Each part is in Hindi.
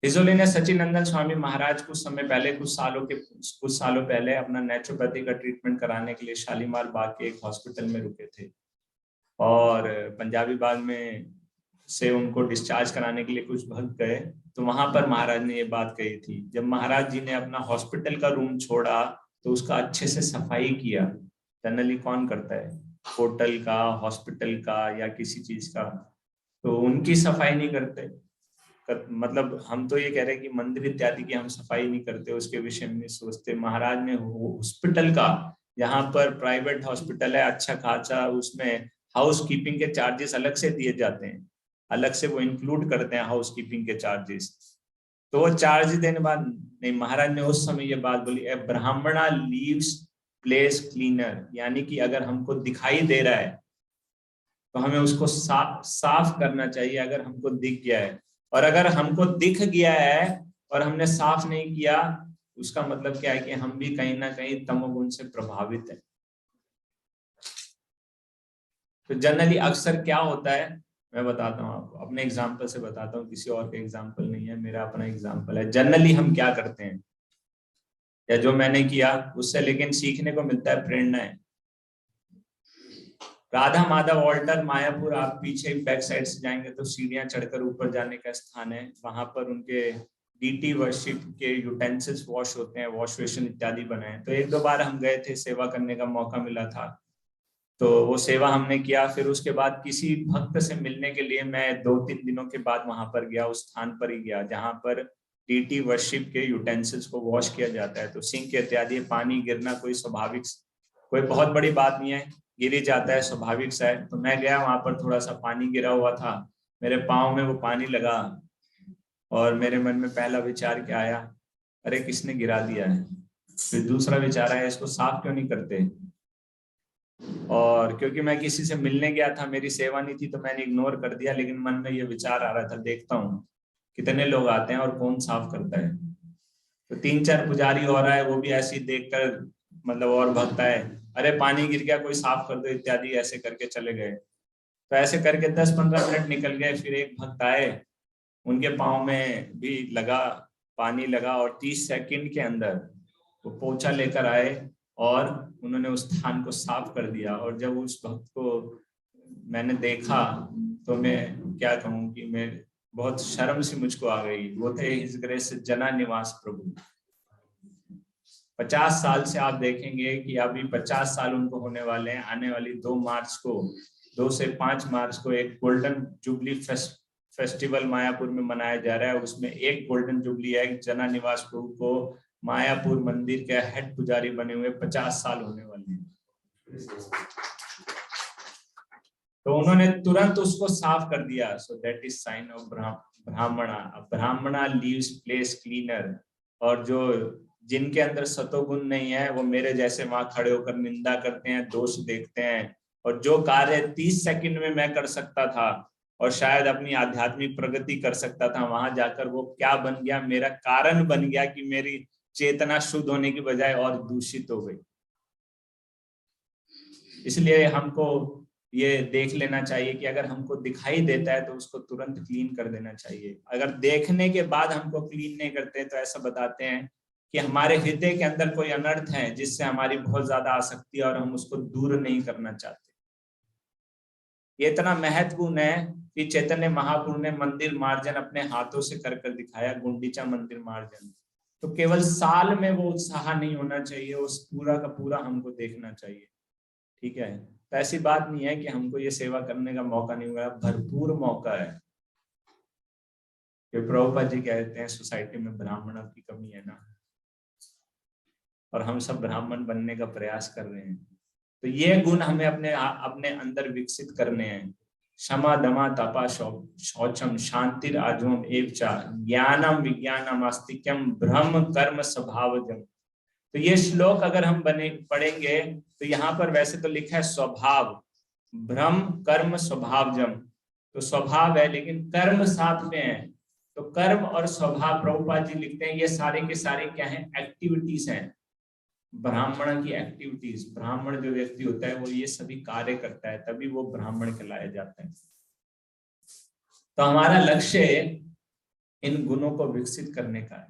हिजोली सचिनंदन स्वामी महाराज कुछ सालों पहले अपना नेचुरोपैथी का ट्रीटमेंट कराने के लिए शालीमार बाग के एक हॉस्पिटल में रुके थे और पंजाबी बाग में से उनको डिस्चार्ज कराने के लिए कुछ भक्त गए। तो वहां पर महाराज ने ये बात कही थी। जब महाराज जी ने अपना हॉस्पिटल का रूम छोड़ा तो उसका अच्छे से सफाई किया। जनरली कौन करता है, होटल का, हॉस्पिटल का या किसी चीज का, तो उनकी सफाई नहीं करते। मतलब हम तो ये कह रहे हैं कि मंदिर इत्यादि की हम सफाई नहीं करते, उसके विषय में सोचते। महाराज ने हॉस्पिटल का, यहाँ पर प्राइवेट हॉस्पिटल है अच्छा खासा, उसमें हाउस कीपिंग के चार्जेस अलग से दिए जाते हैं, अलग से वो इंक्लूड करते हैं हाउस कीपिंग के चार्जेस। तो वो चार्ज देने बाद नहीं, महाराज ने उस समय ये बात बोली, ए ब्राह्मणा लीव्स प्लेस क्लीनर, यानी कि अगर हमको दिखाई दे रहा है तो हमें उसको साफ करना चाहिए अगर हमको दिख गया है। और अगर हमको दिख गया है और हमने साफ नहीं किया, उसका मतलब क्या है कि हम भी कहीं ना कहीं तमोगुण से प्रभावित है। तो जनरली अक्सर क्या होता है, मैं बताता हूँ आपको, अपने एग्जाम्पल से बताता हूँ, किसी और का एग्जाम्पल नहीं है, मेरा अपना एग्जाम्पल है। जनरली हम क्या करते हैं, या जो मैंने किया उससे लेकिन सीखने को मिलता है, प्रेरणा है। राधा माधव ऑल्टर मायापुर, आप पीछे बैक साइड से जाएंगे तो सीढ़ियां चढ़कर ऊपर जाने का स्थान है। वहां पर उनके डीटी वर्शिप के यूटेंसिल्स वॉश होते हैं, वॉश बेसिन इत्यादि बने हैं। तो एक दो बार हम गए थे, सेवा करने का मौका मिला था, तो वो सेवा हमने किया। फिर उसके बाद किसी भक्त से मिलने के लिए मैं 2-3 दिनों के बाद वहां पर गया, उस स्थान पर ही गया जहां पर डीटी वर्शिप के यूटेंसिल्स को वॉश किया जाता है। तो सिंक इत्यादि पानी गिरना कोई स्वाभाविक, कोई बहुत बड़ी बात नहीं है, गिर ही जाता है, स्वाभाविक सा है। तो मैं गया वहां पर, थोड़ा सा पानी गिरा हुआ था, मेरे पाँव में वो पानी लगा और मेरे मन में पहला विचार क्या आया, अरे किसने गिरा दिया है। फिर दूसरा विचार आया, इसको साफ क्यों नहीं करते। और क्योंकि मैं किसी से मिलने गया था, मेरी सेवा नहीं थी, तो मैंने इग्नोर कर दिया। लेकिन मन में ये विचार आ रहा था, देखता हूँ कितने लोग आते हैं और कौन साफ करता है। तो 3-4 पुजारी हो रहा है, वो भी ऐसी देखकर मतलब और भक्त आए, अरे पानी गिर गया कोई साफ कर दो इत्यादि, ऐसे करके चले गए। तो ऐसे करके 10-15 मिनट निकल गए। फिर एक भक्त आए, उनके पाँव में भी लगा, पानी लगा, और 30 सेकंड के अंदर वो पोछा लेकर आए और उन्होंने उस स्थान को साफ कर दिया। और जब उस भक्त को मैंने देखा तो मैं क्या कहूँ कि मैं बहुत शर्म सी मुझको आ गई। वो थे हिज ग्रेस जना निवास प्रभु। 50 साल से आप देखेंगे कि अभी 50 साल उनको होने वाले हैं। आने वाली 2 से 5 मार्च को एक गोल्डन जुबली फेस्टिवल मायापुर में मनाया जा रहा है। उसमें एक गोल्डन जुबली है, जना निवास प्रभु को मायापुर मंदिर के हेड पुजारी बने हुए 50 साल होने वाले हैं। तो उन्होंने तुरंत उसको साफ कर दिया। So that is sine of ब्राह्मणा। ब्राह्मणा लीव्स प्लेस क्लीनर। और जो जिनके अंदर सतोगुण नहीं है, वो मेरे जैसे वहां खड़े होकर निंदा करते हैं, दोष देखते हैं। और जो कार्य 30 सेकंड में मैं कर सकता था और शायद अपनी आध्यात्मिक प्रगति कर सकता था, वहां जाकर वो क्या बन गया, मेरा कारण बन गया कि मेरी चेतना शुद्ध होने की बजाय और दूषित हो गई। इसलिए हमको ये देख लेना चाहिए कि अगर हमको दिखाई देता है तो उसको तुरंत क्लीन कर देना चाहिए। अगर देखने के बाद हमको क्लीन नहीं करते तो ऐसा बताते हैं कि हमारे हृदय के अंदर कोई अनर्थ है जिससे हमारी बहुत ज्यादा आसक्ति है और हम उसको दूर नहीं करना चाहते। ये इतना महत्वपूर्ण है कि चैतन्य महाप्रभु ने मंदिर मार्जन अपने हाथों से कर कर दिखाया, गुंडीचा मंदिर मार्जन। तो केवल साल में वो उत्साह नहीं होना चाहिए, उस पूरा का पूरा हमको देखना चाहिए। ठीक है, तो ऐसी बात नहीं है कि हमको ये सेवा करने का मौका नहीं हुआ, भरपूर मौका है। प्रभुपाद जी कहते हैं सोसाइटी में ब्राह्मणों की कमी है ना, और हम सब ब्राह्मण बनने का प्रयास कर रहे हैं। तो ये गुण हमें अपने अपने अंदर विकसित करने हैं। क्षमा दमा तपा शौचम शांतिर आजम एवचा ज्ञानम विज्ञानम आस्तिक्यम ब्रह्म कर्म स्वभावजम। तो ये श्लोक अगर हम पढ़ेंगे तो यहाँ पर वैसे तो लिखा है स्वभाव, ब्रह्म कर्म स्वभावजम, तो स्वभाव है लेकिन कर्म साथ में है। तो कर्म और स्वभाव, प्रभुपाद जी लिखते हैं ये सारे के सारे क्या हैं, एक्टिविटीज हैं, ब्राह्मण की एक्टिविटीज। ब्राह्मण जो व्यक्ति होता है वो ये सभी कार्य करता है, तभी वो ब्राह्मण कहलाया जाता है। तो हमारा लक्ष्य इन गुणों को विकसित करने का है।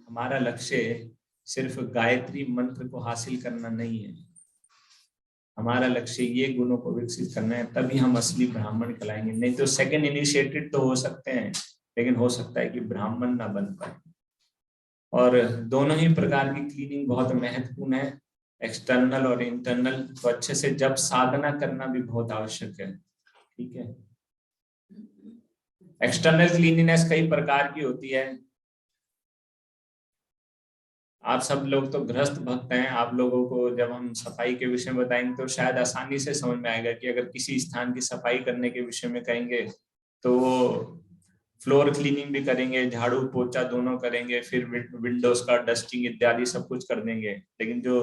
हमारा लक्ष्य सिर्फ गायत्री मंत्र को हासिल करना नहीं है, हमारा लक्ष्य ये गुणों को विकसित करना है, तभी हम असली ब्राह्मण कहलाएंगे। नहीं तो सेकंड इनिशिएटेड तो हो सकते हैं, लेकिन हो सकता है कि ब्राह्मण ना बन पाए। और दोनों ही प्रकार की क्लीनिंग बहुत महत्वपूर्ण है, एक्सटर्नल और इंटरनल। तो अच्छे से जब साधना करना भी बहुत आवश्यक है, ठीक है। एक्सटर्नल क्लीनिनेस कई प्रकार की होती है। आप सब लोग तो गृहस्थ भक्त हैं, आप लोगों को जब हम सफाई के विषय में बताएंगे तो शायद आसानी से समझ में आएगा कि अगर किसी स्थान की सफाई करने के विषय में कहेंगे तो वो फ्लोर क्लीनिंग भी करेंगे, झाड़ू पोछा दोनों करेंगे, फिर विंडोज का डस्टिंग इत्यादि सब कुछ कर देंगे। लेकिन जो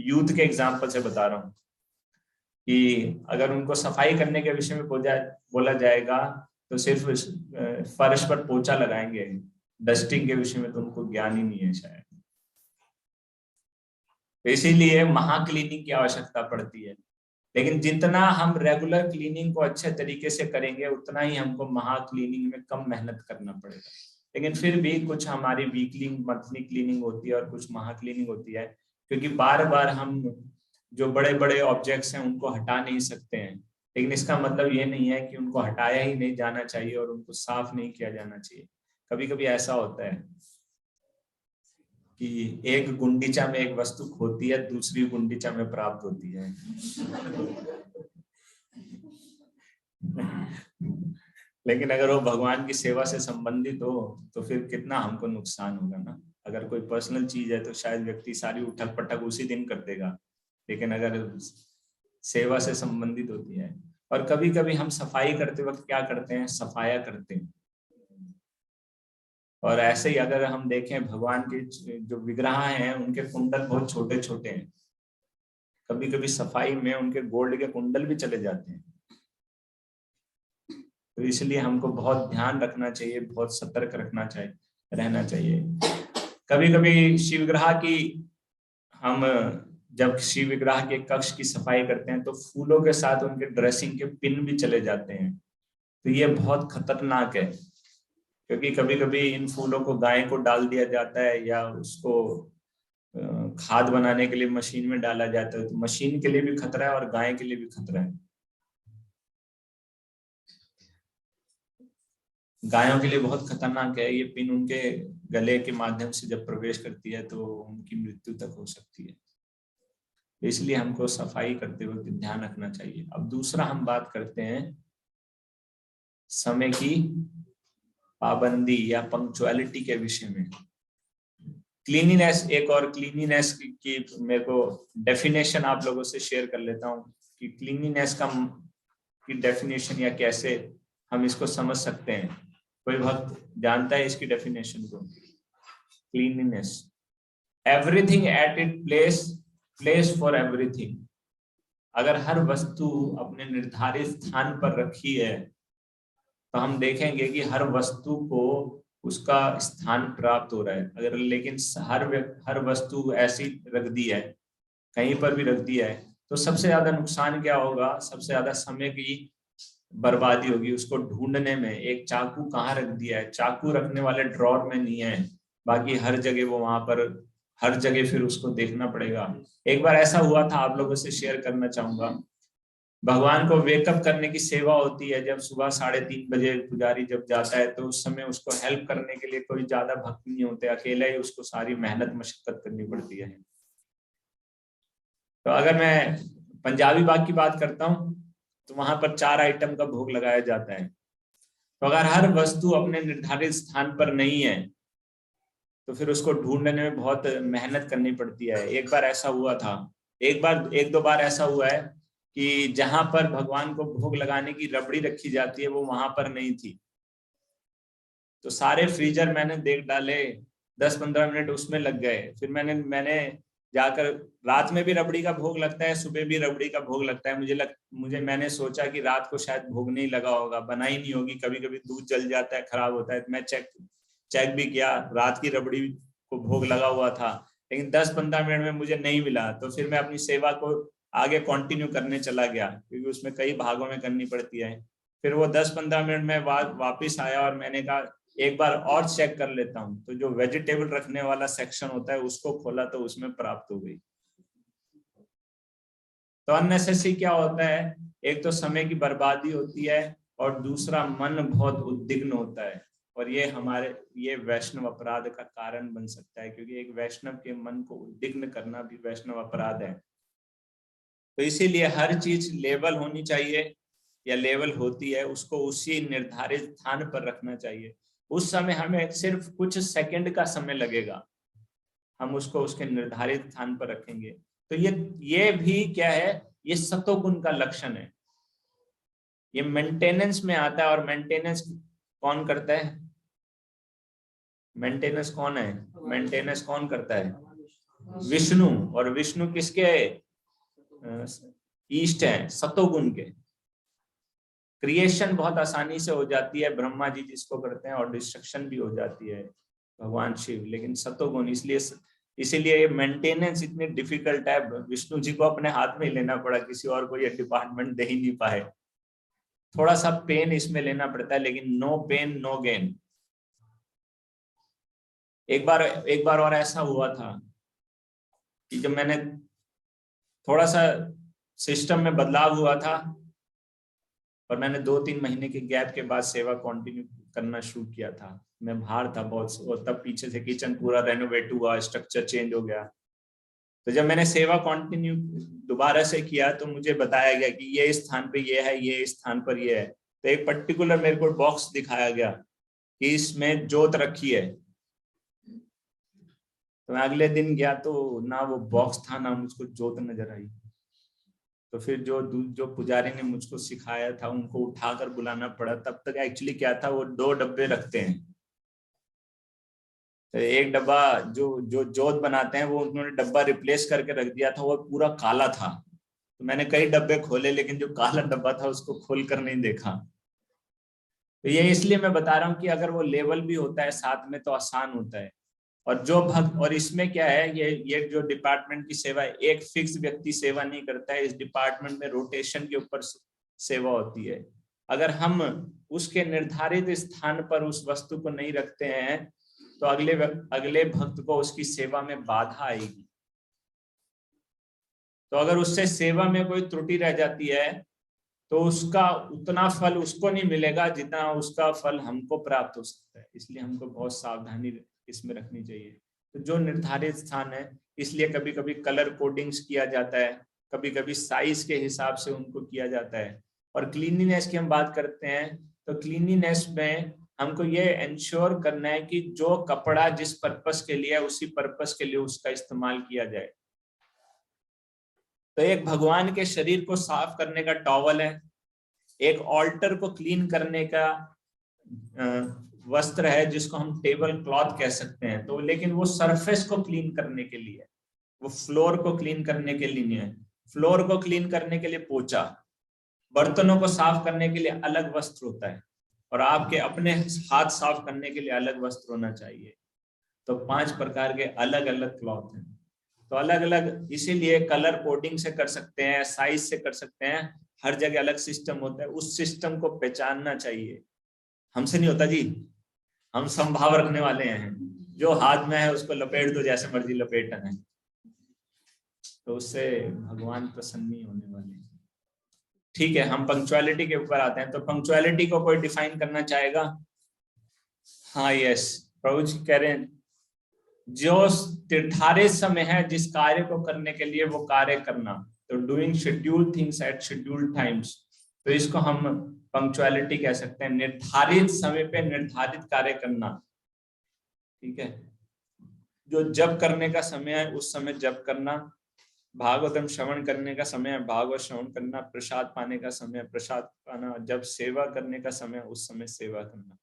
यूथ के एग्जाम्पल से बता रहा हूँ कि अगर उनको सफाई करने के विषय में बोला जाएगा तो सिर्फ फर्श पर पोछा लगाएंगे, डस्टिंग के विषय में तो उनको ज्ञान ही नहीं है शायद। तो इसीलिए महाक्लीनिंग की आवश्यकता पड़ती है। लेकिन जितना हम रेगुलर क्लीनिंग को अच्छे तरीके से करेंगे उतना ही हमको महाक्लीनिंग में कम मेहनत करना पड़ेगा। लेकिन फिर भी कुछ हमारी वीकली मंथली क्लीनिंग होती है और कुछ महाक्लीनिंग होती है, क्योंकि बार बार हम जो बड़े बड़े ऑब्जेक्ट्स हैं उनको हटा नहीं सकते हैं। लेकिन इसका मतलब ये नहीं है कि उनको हटाया ही नहीं जाना चाहिए और उनको साफ नहीं किया जाना चाहिए। कभी कभी ऐसा होता है कि एक गुंडीचा में एक वस्तु खोती है, दूसरी गुंडीचा में प्राप्त होती है। लेकिन अगर वो भगवान की सेवा से संबंधित हो तो फिर कितना हमको नुकसान होगा ना। अगर कोई पर्सनल चीज है तो शायद व्यक्ति सारी उठक पटक उसी दिन कर देगा, लेकिन अगर सेवा से संबंधित होती है। और कभी कभी हम सफाई करते वक्त क्या करते हैं, सफाया करते हैं। और ऐसे ही अगर हम देखें भगवान के जो विग्रह हैं उनके कुंडल बहुत छोटे छोटे हैं, कभी कभी सफाई में उनके गोल्ड के कुंडल भी चले जाते हैं। तो इसलिए हमको बहुत ध्यान रखना चाहिए, बहुत सतर्क रहना चाहिए। कभी कभी शिव विग्रह की हम जब शिव विग्रह के कक्ष की सफाई करते हैं तो फूलों के साथ उनके ड्रेसिंग के पिन भी चले जाते हैं। तो ये बहुत खतरनाक है, क्योंकि कभी कभी इन फूलों को गाय को डाल दिया जाता है या उसको खाद बनाने के लिए मशीन में डाला जाता है। तो मशीन के लिए भी खतरा है और गाय के लिए भी खतरा है। गायों के लिए बहुत खतरनाक है ये पिन, उनके गले के माध्यम से जब प्रवेश करती है तो उनकी मृत्यु तक हो सकती है। इसलिए हमको सफाई करते वक्त ध्यान रखना चाहिए। अब दूसरा हम बात करते हैं समय की पाबंदी या पंक्चुअलिटी के विषय में। क्लीनिनेस, एक और क्लीनिनेस की मेरे को डेफिनेशन आप लोगों से शेयर कर लेता हूँ कि क्लीनिनेस की डेफिनेशन या कैसे हम इसको समझ सकते हैं। कोई भक्त जानता है इसकी डेफिनेशन को? Cleanliness, everything at it place for everything. अगर हर वस्तु अपने निर्धारित स्थान पर रखी है तो हम देखेंगे कि हर वस्तु को उसका स्थान प्राप्त हो रहा है। अगर लेकिन हर वस्तु ऐसी रख दी है, कहीं पर भी रख दिया है, तो सबसे ज्यादा नुकसान क्या होगा? सबसे ज्यादा समय की बर्बादी होगी उसको ढूंढने में। एक चाकू कहाँ रख दिया है, चाकू रखने वाले ड्रॉर में नहीं है, बाकी हर जगह वो वहां पर, हर जगह फिर उसको देखना पड़ेगा। एक बार ऐसा हुआ था, आप लोगों से शेयर करना चाहूंगा। भगवान को वेकअप करने की सेवा होती है, जब सुबह 3:30 बजे पुजारी जब जाता है तो उस समय उसको हेल्प करने के लिए कोई ज्यादा भक्त नहीं होते, अकेला ही उसको सारी मेहनत मशक्कत करनी पड़ती है। तो अगर मैं पंजाबी बाग की बात करता हूँ तो वहां पर 4 आइटम का भोग लगाया जाता है। तो अगर हर वस्तु अपने निर्धारित स्थान पर नहीं है तो फिर उसको ढूंढने में बहुत मेहनत करनी पड़ती है। एक बार ऐसा हुआ था, एक दो बार ऐसा हुआ है कि जहां पर भगवान को भोग लगाने की रबड़ी रखी जाती है वो वहां पर नहीं थी। तो सारे फ्रीजर मैंने देख डाले, 10-15 मिनट उसमें लग गए। फिर मैंने जाकर, रात में भी रबड़ी का भोग लगता है, सुबह भी रबड़ी का भोग लगता है। मैंने सोचा कि रात को शायद भोग नहीं लगा होगा, बनाई नहीं होगी, कभी कभी दूध जल जाता है, खराब होता है। मैं चेक भी किया, रात की रबड़ी को भोग लगा हुआ था, लेकिन 10-15 मिनट में मुझे नहीं मिला। तो फिर मैं अपनी सेवा को आगे कंटिन्यू करने चला गया, क्योंकि उसमें कई भागों में करनी पड़ती है। फिर वो 10-15 मिनट में वापस आया और मैंने कहा एक बार और चेक कर लेता हूँ। तो जो वेजिटेबल रखने वाला सेक्शन होता है उसको खोला तो उसमें प्राप्त हो गई। तो अननेसेसरी क्या होता है, एक तो समय की बर्बादी होती है और दूसरा मन बहुत उद्विग्न होता है, और ये वैष्णव अपराध का कारण बन सकता है, क्योंकि एक वैष्णव के मन को उद्विग्न करना भी वैष्णव अपराध है। तो इसीलिए हर चीज लेवल होनी चाहिए, या लेवल होती है उसको उसी निर्धारित स्थान पर रखना चाहिए। उस समय हमें सिर्फ कुछ सेकंड का समय लगेगा, हम उसको उसके निर्धारित स्थान पर रखेंगे। तो ये भी क्या है, ये सतोगुण का लक्षण है। ये मेंटेनेंस में आता है, और मेंटेनेंस कौन करता है? मेंटेनेंस कौन है? मेंटेनेंस कौन करता है? विष्णु। और विष्णु किसके ईस्ट है? सतोगुण के। क्रिएशन बहुत आसानी से हो जाती है, ब्रह्मा जी जिसको करते हैं, और डिस्ट्रक्शन भी हो जाती है भगवान शिव, लेकिन सतोगुण। इसीलिए ये मेंटेनेंस इतनी डिफिकल्ट है, विष्णु जी को अपने हाथ में ही लेना पड़ा, किसी और को ये डिपार्टमेंट दे ही नहीं पाए। थोड़ा सा पेन इसमें लेना पड़ता है, लेकिन नो पेन नो गेन। एक बार और ऐसा हुआ था कि जब मैंने थोड़ा सा सिस्टम में बदलाव हुआ था, और मैंने 2-3 महीने के गैप के बाद सेवा कंटिन्यू करना शुरू किया था। मैं बाहर था बहुत, और तब पीछे से किचन पूरा रेनोवेट हुआ, स्ट्रक्चर चेंज हो गया। तो जब मैंने सेवा कंटिन्यू दोबारा से किया तो मुझे बताया गया कि ये स्थान पे ये है, ये स्थान पर ये है। तो एक पर्टिकुलर मेरे को बॉक्स दिखाया गया कि इसमें जोत रखी है। तो मैं अगले दिन गया तो ना वो बॉक्स था, ना मुझको जोत नजर आई। तो फिर जो पुजारी ने मुझको सिखाया था उनको उठाकर बुलाना पड़ा। तब तक एक्चुअली क्या था, वो 2 डब्बे रखते हैं। तो एक डब्बा जो जो जोत बनाते हैं वो उन्होंने डब्बा रिप्लेस करके रख दिया था, वो पूरा काला था। तो मैंने कई डब्बे खोले, लेकिन जो काला डब्बा था उसको खोल कर नहीं देखा। तो ये इसलिए मैं बता रहा हूँ कि अगर वो लेवल भी होता है साथ में तो आसान होता है। और जो भक्त, और इसमें क्या है, ये जो डिपार्टमेंट की सेवा है, एक फिक्स व्यक्ति सेवा नहीं करता है। इस डिपार्टमेंट में रोटेशन के ऊपर सेवा होती है। अगर हम उसके निर्धारित स्थान पर उस वस्तु को नहीं रखते हैं तो अगले भक्त को उसकी सेवा में बाधा आएगी। तो अगर उससे सेवा में कोई त्रुटि रह जाती है तो उसका उतना फल उसको नहीं मिलेगा जितना उसका फल हमको प्राप्त हो सकता है। इसलिए हमको बहुत सावधानी इसमें रखनी चाहिए। तो जो निर्धारित स्थान है, इसलिए कभी कभी कलर कोडिंग्स किया जाता है, कभी कभी साइज के हिसाब से उनको किया जाता है। और क्लीनिनेस की हम बात करते हैं तो क्लीनिनेस में हमको ये इंश्योर करना है कि जो कपड़ा जिस पर्पस के लिए है उसी पर्पस के लिए उसका इस्तेमाल किया जाए। तो एक भगवान के शरीर को साफ करने का टॉवल है, एक ऑल्टर को क्लीन करने का वस्त्र है जिसको हम टेबल क्लॉथ कह सकते हैं। तो लेकिन वो सरफेस को क्लीन करने के लिए, वो फ्लोर को क्लीन करने के लिए नहीं है। फ्लोर को क्लीन करने के लिए पोछा, बर्तनों को साफ करने के लिए अलग वस्त्र होता है, और आपके अपने हाथ साफ करने के लिए अलग वस्त्र होना चाहिए। तो 5 प्रकार के अलग अलग क्लॉथ हैं। तो अलग अलग इसीलिए कलर कोडिंग से कर सकते हैं, साइज से कर सकते हैं, हर जगह अलग सिस्टम होता है। उस सिस्टम को पहचानना चाहिए। हमसे नहीं होता जी, हम संभाव रखने वाले हैं। जो हाथ में है उसको लपेट दो, जैसे मर्जी लपेटना है, तो उससे भगवान प्रसन्न नहीं होने वाले। ठीक है, हम पंक्चुअलिटी के ऊपर आते हैं। तो पंक्चुअलिटी को कोई डिफाइन करना चाहेगा? हाँ, यस, प्रभु जी कह रहे हैं जो निर्धारित समय है जिस कार्य को करने के लिए वो कार्य करना, तो doing scheduled things at scheduled times. तो इसको हम पंक्चुअलिटी कह सकते हैं, निर्धारित समय पे निर्धारित कार्य करना। ठीक है, जो जप करने का समय है उस समय जप करना, भागवतम श्रवण करने का समय है भागवत श्रवण करना, प्रसाद पाने का समय है प्रसाद पाना, जब सेवा करने का समय उस समय सेवा करना।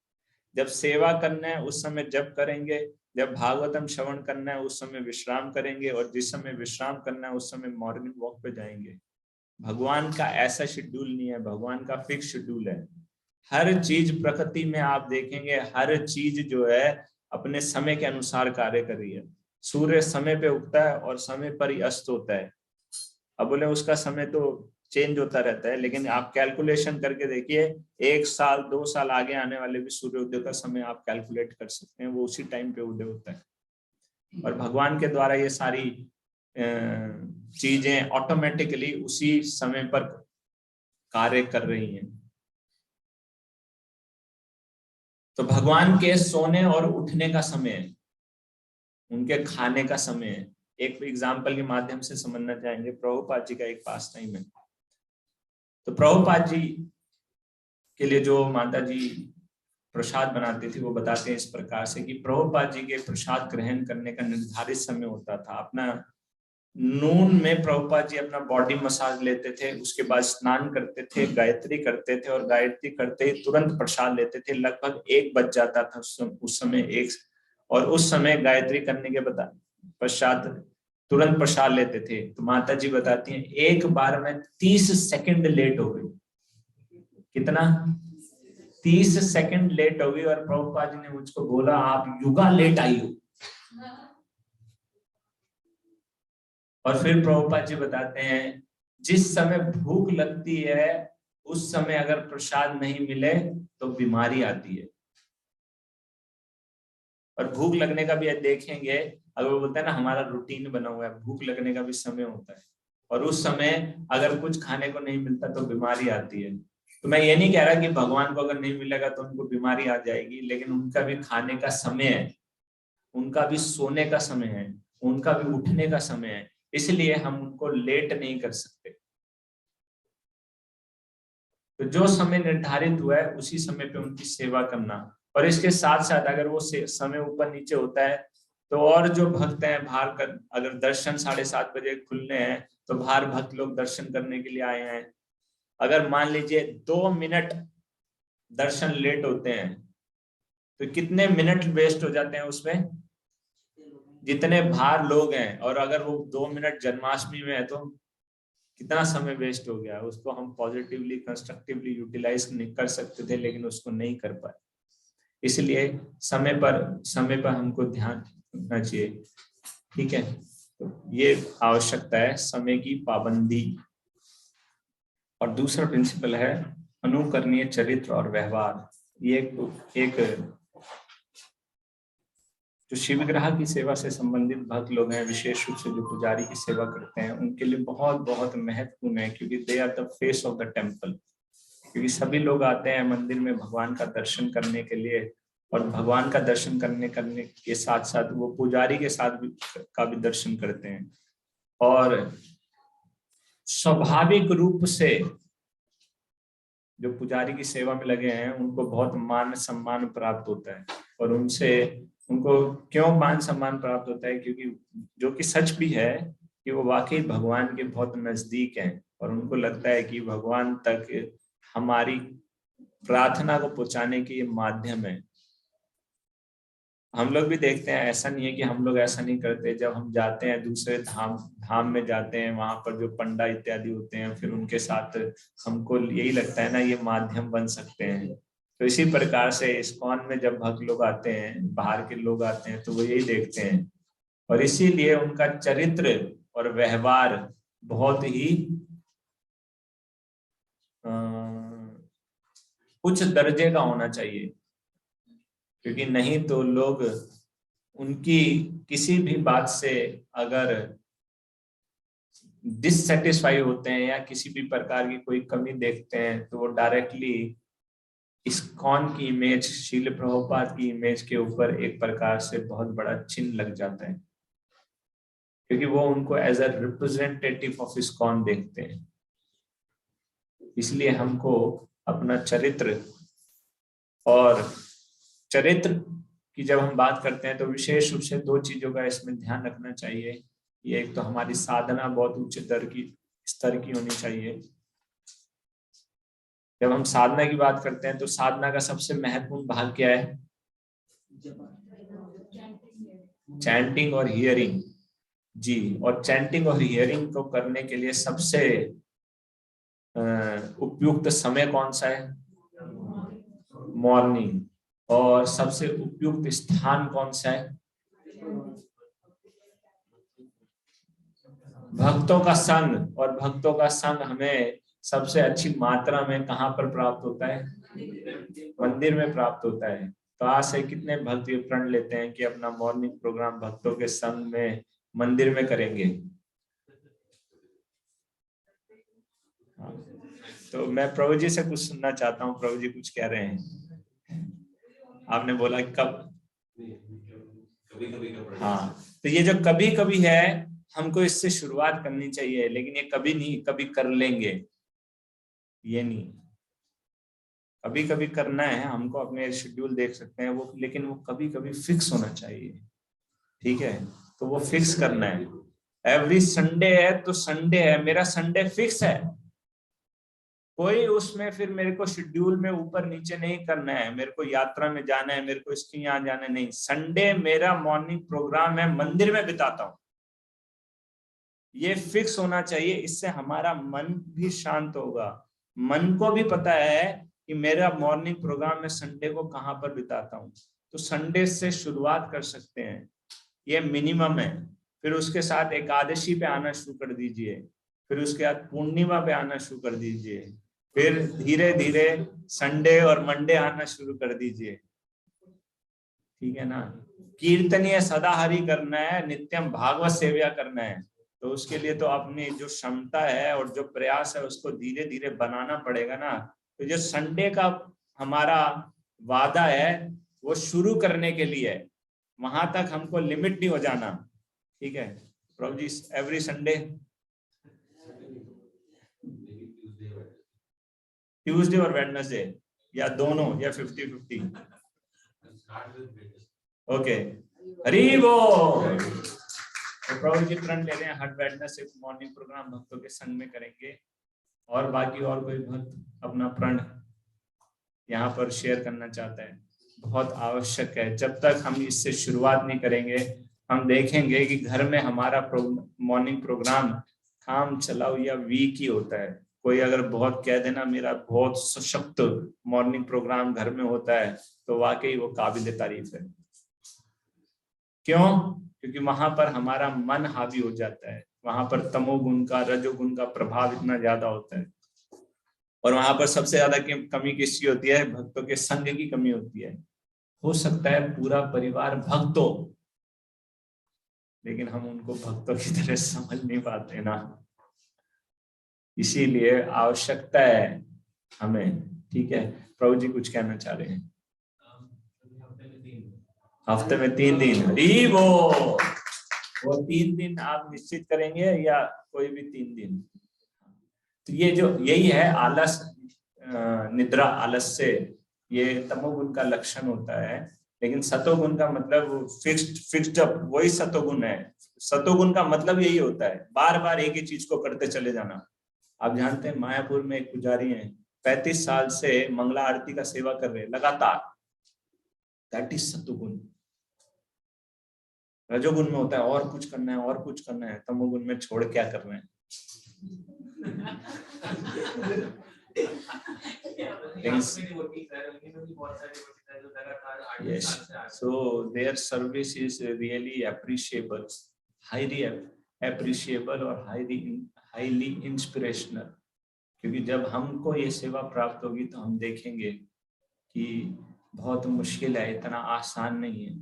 जब सेवा करना है उस समय जप करेंगे, जब भागवतम श्रवण करना है उस समय विश्राम करेंगे, और जिस समय विश्राम करना है उस समय मॉर्निंग वॉक पे जाएंगे। भगवान का ऐसा शेड्यूल नहीं है, भगवान का फिक्स शेड्यूल है। हर चीज प्रकृति में आप देखेंगे, हर चीज जो है अपने समय के अनुसार कार्य कर रही है। सूर्य समय पे उगता है और समय पर ही अस्त होता है। अब बोले उसका समय तो चेंज होता रहता है, लेकिन आप कैलकुलेशन करके देखिए 1 साल 2 साल आगे आने वाले भी सूर्योदय का समय आप कैलकुलेट कर सकते हैं, वो उसी टाइम पे उदय होता है। और भगवान के द्वारा ये सारी चीजें ऑटोमेटिकली उसी समय पर कार्य कर रही हैं। तो भगवान के सोने और उठने का समय है, उनके खाने का समय है। एक एग्जाम्पल के माध्यम से समझना चाहेंगे। प्रभुपाद जी का एक पास टाइम है। तो प्रभुपाद जी के लिए जो माता जी प्रसाद बनाती थी, वो बताते हैं इस प्रकार से कि प्रभुपाद जी के प्रसाद ग्रहण करने का निर्धारित समय होता था। अपना नून में प्रभुपाद जी अपना बॉडी मसाज लेते थे, उसके बाद स्नान करते थे, गायत्री करते थे, और गायत्री करते ही तुरंत प्रसाद लेते थे। लगभग 1 बज जाता था उस समय 1, और उस समय गायत्री करने के पश्चात तुरंत प्रसाद लेते थे। तो माता जी बताती हैं एक बार में 30 सेकंड लेट हो गई। कितना? 30 सेकंड लेट हो गई, और प्रभुपाद जी ने मुझको बोला आप युगा लेट आई हो। और फिर प्रभुपाद जी बताते हैं जिस समय भूख लगती है उस समय अगर प्रसाद नहीं मिले तो बीमारी आती है। और भूख लगने का भी देखेंगे, अगर वो बोलते हैं ना हमारा रूटीन बना हुआ है, भूख लगने का भी समय होता है, और उस समय अगर कुछ खाने को नहीं मिलता तो बीमारी आती है। तो मैं ये नहीं कह रहा कि भगवान को अगर नहीं मिलेगा तो उनको बीमारी आ जाएगी, लेकिन उनका भी खाने का समय है, उनका भी सोने का समय है, उनका भी उठने का समय है, इसलिए हम उनको लेट नहीं कर सकते। तो जो समय निर्धारित हुआ है उसी समय पे उनकी सेवा करना। और इसके साथ साथ अगर वो समय ऊपर नीचे होता है तो और जो भक्त हैं बाहर कर, अगर दर्शन 7:30 बजे खुलने हैं तो बाहर भक्त लोग दर्शन करने के लिए आए हैं। अगर मान लीजिए 2 मिनट दर्शन लेट होते हैं तो कितने मिनट वेस्ट हो जाते हैं उसमें, जितने बाहर लोग हैं। और अगर वो 2 मिनट जन्माष्टमी में है तो कितना समय वेस्ट हो गया। उसको हम पॉजिटिवली कंस्ट्रक्टिवली यूटिलाइज कर सकते थे, लेकिन उसको नहीं कर पाए। इसलिए समय पर हमको ध्यान रखना चाहिए। ठीक है, तो ये आवश्यकता है समय की पाबंदी। और दूसरा प्रिंसिपल है अनुकरणीय चरित्र और व्यवहार। ये एक जो शिव विग्रह की सेवा से संबंधित भक्त लोग हैं, विशेष रूप से जो पुजारी की सेवा करते हैं, उनके लिए बहुत बहुत महत्वपूर्ण है, क्योंकि they are the face of the temple. क्योंकि सभी लोग आते हैं मंदिर में भगवान का दर्शन करने के लिए, और भगवान का दर्शन करने के साथ साथ वो पुजारी के साथ का भी दर्शन करते हैं। और स्वाभाविक रूप से जो पुजारी की सेवा में लगे हैं उनको बहुत मान सम्मान प्राप्त होता है। और उनको क्यों मान सम्मान प्राप्त होता है? क्योंकि जो कि सच भी है कि वो वाकई भगवान के बहुत नजदीक हैं, और उनको लगता है कि भगवान तक हमारी प्रार्थना को पहुंचाने के ये माध्यम है। हम लोग भी देखते हैं, ऐसा नहीं है कि हम लोग ऐसा नहीं करते। जब हम जाते हैं दूसरे धाम में जाते हैं, वहां पर जो पंडा इत्यादि होते हैं, फिर उनके साथ हमको यही लगता है ना ये माध्यम बन सकते हैं। तो इसी प्रकार से इस्कॉन में जब भक्त लोग आते हैं, बाहर के लोग आते हैं, तो वो यही देखते हैं। और इसीलिए उनका चरित्र और व्यवहार बहुत ही उच्च दर्जे का होना चाहिए, क्योंकि नहीं तो लोग उनकी किसी भी बात से अगर डिससेटिस्फाई होते हैं या किसी भी प्रकार की कोई कमी देखते हैं, तो वो डायरेक्टली इस्कॉन की इमेज, शील प्रभुपाद की इमेज के ऊपर एक प्रकार से बहुत बड़ा चिन्ह लग जाता है, क्योंकि वो उनको as a representative of ISKCON देखते हैं। इसलिए हमको अपना चरित्र की जब हम बात करते हैं तो विशेष रूप से 2 चीजों का इसमें ध्यान रखना चाहिए। ये एक तो हमारी साधना बहुत उच्च स्तर की होनी चाहिए। जब हम साधना की बात करते हैं तो साधना का सबसे महत्वपूर्ण भाग क्या है? चैंटिंग और हियरिंग। जी, और चैंटिंग और हियरिंग को करने के लिए सबसे उपयुक्त समय कौन सा है? मॉर्निंग। और सबसे उपयुक्त स्थान कौन सा है? भक्तों का संग। और भक्तों का संग हमें सबसे अच्छी मात्रा में कहाँ पर प्राप्त होता है? मंदिर में प्राप्त होता है। तो आज से कितने भक्त ये प्रण लेते हैं कि अपना मॉर्निंग प्रोग्राम भक्तों के संग में मंदिर में करेंगे? तो मैं प्रभु जी से कुछ सुनना चाहता हूँ, प्रभु जी कुछ कह रहे हैं। आपने बोला कब? कभी कभी। हाँ, तो ये जो कभी कभी है, हमको इससे शुरुआत करनी चाहिए, लेकिन ये कभी नहीं, कभी कर लेंगे ये नहीं, कभी कभी करना है हमको। अपने शेड्यूल देख सकते हैं वो, लेकिन वो कभी कभी फिक्स होना चाहिए, ठीक है? तो वो फिक्स करना है। एवरी संडे है तो संडे है, मेरा संडे फिक्स है, कोई उसमें फिर मेरे को शेड्यूल में ऊपर नीचे नहीं करना है, मेरे को यात्रा में जाना है, मेरे को इसके यहाँ जाना है, नहीं। संडे मेरा मॉर्निंग प्रोग्राम है, मंदिर में बिताता हूँ, ये फिक्स होना चाहिए। इससे हमारा मन भी शांत होगा, मन को भी पता है कि मेरा मॉर्निंग प्रोग्राम में संडे को कहाँ पर बिताता हूँ। तो संडे से शुरुआत कर सकते हैं, ये मिनिमम है। फिर उसके साथ एकादशी पे आना शुरू कर दीजिए, फिर उसके बाद पूर्णिमा पे आना शुरू कर दीजिए, फिर धीरे धीरे संडे और मंडे आना शुरू कर दीजिए, ठीक है ना? कीर्तनीय सदाहरि करना है, नित्यम भागवत सेवा करना है। तो उसके लिए तो अपनी जो क्षमता है और जो प्रयास है उसको धीरे धीरे बनाना पड़ेगा ना। तो जो संडे का हमारा वादा है वो शुरू करने के लिए है, वहां तक हमको लिमिट नहीं हो जाना, ठीक है प्रभु जी? एवरी संडे, ट्यूसडे और वेडनेसडे, या दोनों, या 50-50? ओके, हरि बोल। तो प्रभु जी प्रण ले रहे हैं, हर वेडनेसडे मॉर्निंग प्रोग्राम भक्तों के संग में करेंगे। और बाकी और कोई भक्त अपना प्रण यहाँ पर शेयर करना चाहता है? बहुत आवश्यक है, जब तक हम इससे शुरुआत नहीं करेंगे, हम देखेंगे कि घर में हमारा मॉर्निंग प्रोग्राम काम चलाओ या वीक ही होता है। कोई अगर बहुत कह देना मेरा बहुत सशक्त मॉर्निंग प्रोग्राम घर में होता है, तो वाकई वो काबिल तारीफ है। क्यों? क्योंकि वहां पर हमारा मन हावी हो जाता है, वहां पर तमोगुण का, रजोगुण का प्रभाव इतना ज्यादा होता है। और वहां पर सबसे ज्यादा कमी किसकी होती है? भक्तों के संग की कमी होती है। हो सकता है पूरा परिवार भक्त हो, लेकिन हम उनको भक्तों की तरह समझ नहीं पाते ना। इसीलिए आवश्यकता है हमें, ठीक है? प्रभु जी कुछ कहना चाह रहे हैं? हफ्ते में 3 दिन, हरी वो 3 दिन आप निश्चित करेंगे या कोई भी 3 दिन? तो ये जो यही है आलस, निद्रा आलस्य, ये तमोगुण का लक्षण होता है। लेकिन सतोगुण का मतलब फिक्स्ड अप, वही सतोगुण है। सतोगुण का मतलब यही होता है बार बार एक ही चीज को करते चले जाना। आप जानते हैं मायापुर में एक पुजारी हैं, 35 साल से मंगला आरती का सेवा कर रहे हैं लगातार। दैट इज सतोगुण। रजोगुण में होता है और कुछ करना है और कुछ करना है, तमोगुण में छोड़ क्या कर रहे हैं। Yes, so their service is really appreciable, highly appreciable और highly inspirational। क्योंकि जब हमको ये सेवा प्राप्त होगी तो हम देखेंगे कि बहुत मुश्किल है, इतना आसान नहीं है।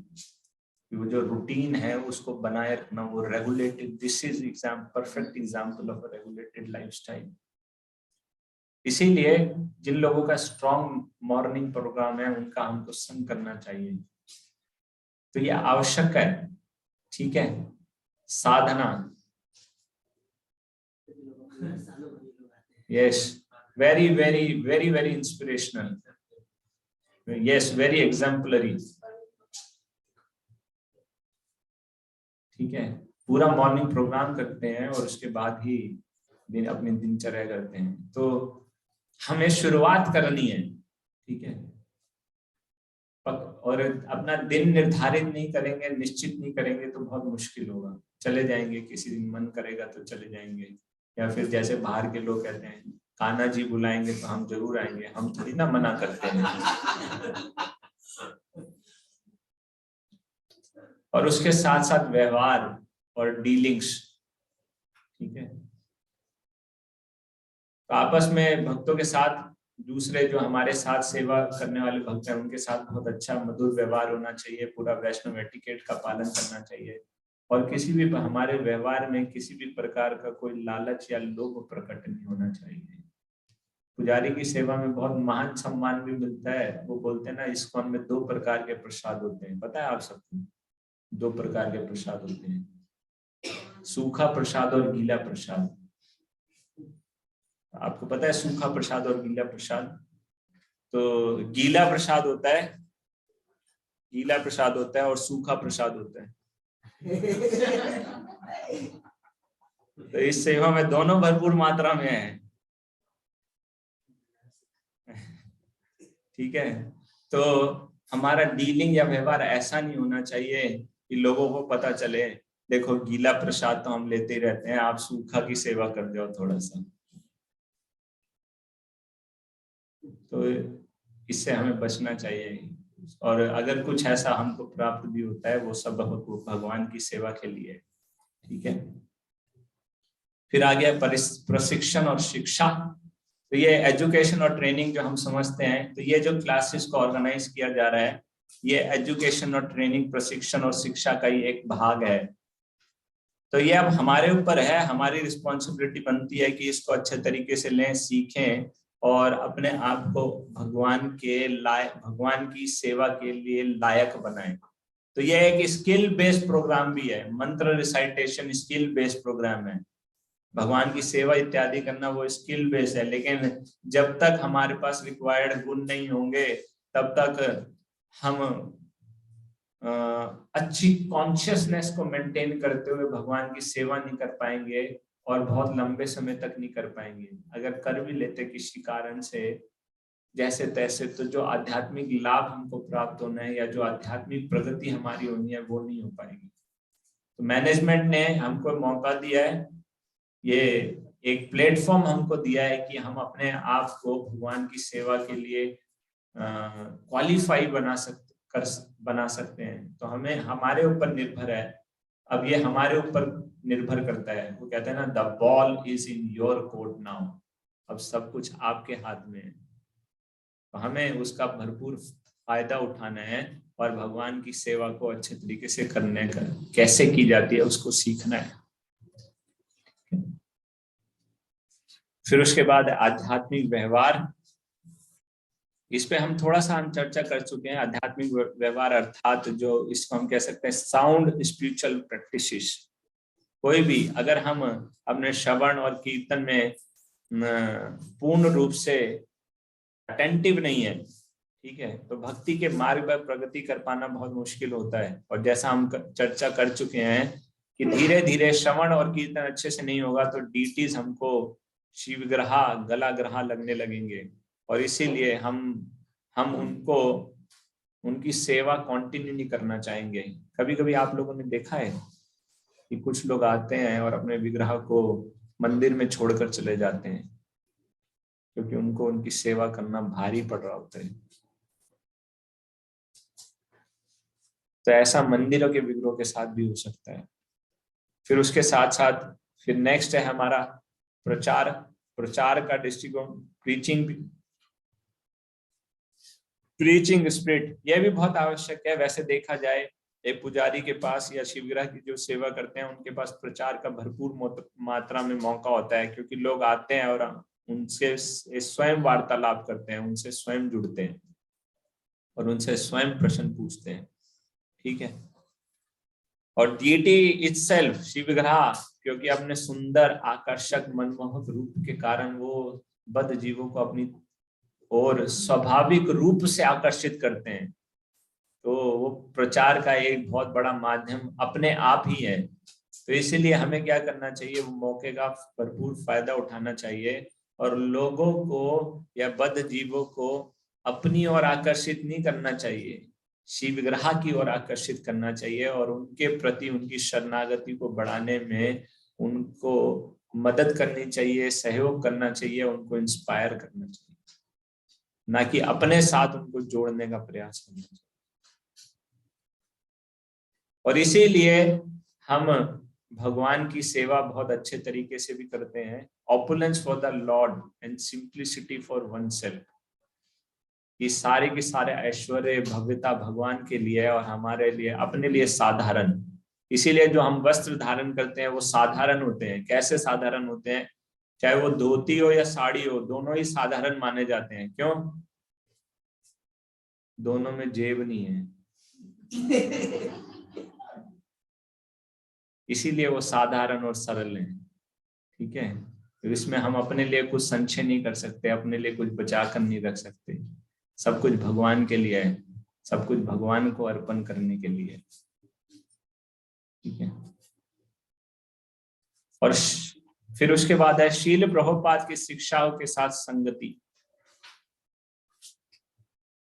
वो जो रूटीन है उसको बनाए रखना, वो regulated, this is perfect example of a regulated lifestyle. इसीलिए जिन लोगों का स्ट्रॉन्ग मॉर्निंग प्रोग्राम है उनका हमको संग करना चाहिए। तो ये आवश्यक है, ठीक है? साधना, yes, very very very very inspirational, yes, very exemplary, ठीक है? पूरा मॉर्निंग प्रोग्राम करते हैं और उसके बाद ही अपनी दिनचर्या करते हैं। तो हमें शुरुआत करनी है, ठीक है? और अपना दिन निर्धारित नहीं करेंगे, निश्चित नहीं करेंगे तो बहुत मुश्किल होगा। चले जाएंगे, किसी दिन मन करेगा तो चले जाएंगे, या फिर जैसे बाहर के लोग कहते हैं कान्हा जी बुलाएंगे तो हम जरूर आएंगे, हम थोड़ी ना मना करते हैं। और उसके साथ साथ व्यवहार और डीलिंग्स, ठीक है? तो आपस में भक्तों के साथ, दूसरे जो हमारे साथ सेवा करने वाले भक्त हैं उनके साथ बहुत अच्छा मधुर व्यवहार होना चाहिए, पूरा वैष्णव एटिकेट का पालन करना चाहिए, और किसी भी हमारे व्यवहार में किसी भी प्रकार का कोई लालच या लोभ प्रकट नहीं होना चाहिए। पुजारी की सेवा में बहुत महान सम्मान भी मिलता है। वो बोलते हैं ना, इस्कॉन में 2 प्रकार के प्रसाद होते हैं, पता है आप सबको? 2 प्रकार के प्रसाद होते हैं, सूखा प्रसाद और गीला प्रसाद। आपको पता है सूखा प्रसाद और गीला प्रसाद? तो गीला प्रसाद होता है और सूखा प्रसाद होता है। तो इस सेवा में दोनों भरपूर मात्रा में है। ठीक है, तो हमारा डीलिंग या व्यवहार ऐसा नहीं होना चाहिए कि लोगों को पता चले देखो गीला प्रसाद तो हम लेते ही रहते हैं, आप सूखा की सेवा कर दो थोड़ा सा। तो इससे हमें बचना चाहिए। और अगर कुछ ऐसा हमको प्राप्त भी होता है वो सब भगवान की सेवा के लिए। ठीक है, फिर आ गया प्रशिक्षण और शिक्षा। तो ये एजुकेशन और ट्रेनिंग जो हम समझते हैं, तो ये जो क्लासेस को ऑर्गेनाइज किया जा रहा है, ये एजुकेशन और ट्रेनिंग, प्रशिक्षण और शिक्षा का ही एक भाग है। तो ये अब हमारे ऊपर है, हमारी रिस्पॉन्सिबिलिटी बनती है कि इसको अच्छे तरीके से लें, सीखें और अपने आप को भगवान की सेवा के लिए लायक बनाएं। तो ये एक स्किल बेस्ड प्रोग्राम भी है, मंत्र रिसाइटेशन स्किल बेस्ड प्रोग्राम है। भगवान की सेवा इत्यादि करना वो स्किल बेस्ड है, लेकिन जब तक हमारे पास रिक्वायर्ड गुण नहीं होंगे तब तक हम अच्छी कॉन्शियसनेस को मेंटेन करते हुए भगवान की सेवा नहीं कर पाएंगे और बहुत लंबे समय तक नहीं कर पाएंगे। अगर कर भी लेते किसी कारण से जैसे तैसे, तो जो आध्यात्मिक लाभ हमको प्राप्त होना है या जो आध्यात्मिक प्रगति हमारी होनी है वो नहीं हो पाएगी। तो मैनेजमेंट ने हमको मौका दिया है, ये एक प्लेटफॉर्म हमको दिया है कि हम अपने आप को भगवान की सेवा के लिए क्वालिफाई बना सकते हैं। तो हमें हमारे ऊपर निर्भर है, अब ये हमारे ऊपर निर्भर करता है। वो कहते हैं ना, the ball is in your court now, अब सब कुछ आपके हाथ में है। तो हमें उसका भरपूर फायदा उठाना है और भगवान की सेवा को अच्छे तरीके से करने का, कैसे की जाती है उसको सीखना है। फिर उसके बाद आध्यात्मिक व्यवहार, इस पे हम थोड़ा सा चर्चा कर चुके हैं। आध्यात्मिक व्यवहार अर्थात जो इसको हम कह सकते हैं साउंड स्पिरिचुअल प्रैक्टिसेस। कोई भी अगर हम अपने श्रवण और कीर्तन में पूर्ण रूप से अटेंटिव नहीं है, ठीक है, तो भक्ति के मार्ग पर प्रगति कर पाना बहुत मुश्किल होता है। और जैसा हम चर्चा कर चुके हैं कि धीरे धीरे श्रवण और कीर्तन अच्छे से नहीं होगा तो डीटीज हमको शिवग्रहा गलाग्रहा लगने लगेंगे, और इसीलिए हम उनकी सेवा कंटिन्यू नहीं करना चाहेंगे। कभी कभी आप लोगों ने देखा है कि कुछ लोग आते हैं और अपने विग्रह को मंदिर में छोड़कर चले जाते हैं क्योंकि उनको उनकी सेवा करना भारी पड़ रहा होता है। तो ऐसा मंदिरों के विग्रहों के साथ भी हो सकता है। फिर उसके साथ साथ फिर नेक्स्ट है हमारा प्रचार का दृष्टिकोण, प्रीचिंग स्पिरिट। यह भी बहुत आवश्यक है। वैसे देखा जाए एक पुजारी के पास या शिवग्रह की जो सेवा करते हैं उनके पास प्रचार का भरपूर मात्रा में मौका होता है, क्योंकि लोग आते हैं और उनसे स्वयं वार्तालाप करते हैं, उनसे स्वयं जुड़ते हैं और उनसे स्वयं प्रश्न पूछते हैं। ठीक है, और डीटी इटसेल्फ शिवग्रह, क्योंकि अपने सुंदर आकर्षक मनमोहक रूप के कारण वो बद्ध जीवों को अपनी और स्वाभाविक रूप से आकर्षित करते हैं। तो वो प्रचार का एक बहुत बड़ा माध्यम अपने आप ही है। तो इसीलिए हमें क्या करना चाहिए, वो मौके का भरपूर फायदा उठाना चाहिए और लोगों को या बद्ध जीवों को अपनी ओर आकर्षित नहीं करना चाहिए, शिवग्रह की ओर आकर्षित करना चाहिए और उनके प्रति उनकी शरणागति को बढ़ाने में उनको मदद करनी चाहिए, सहयोग करना चाहिए, उनको इंस्पायर करना चाहिए, ना कि अपने साथ उनको जोड़ने का प्रयास करना चाहिए। और इसीलिए हम भगवान की सेवा बहुत अच्छे तरीके से भी करते हैं opulence for the Lord and simplicity for one self. ये सारे के सारे ऐश्वर्य भव्यता भगवान के लिए और हमारे लिए, अपने लिए साधारण। इसीलिए जो हम वस्त्र धारण करते हैं वो साधारण होते हैं। कैसे साधारण होते हैं? चाहे वो धोती हो या साड़ी हो, दोनों ही साधारण माने जाते हैं। क्यों? दोनों में जेब नहीं है, इसीलिए वो साधारण और सरल है। ठीक है, तो इसमें हम अपने लिए कुछ संचय नहीं कर सकते, अपने लिए कुछ बचा कर नहीं रख सकते। सब कुछ भगवान के लिए है, सब कुछ भगवान को अर्पण करने के लिए। ठीक है, और फिर उसके बाद है शील प्रभुपाद की शिक्षाओं के साथ संगति।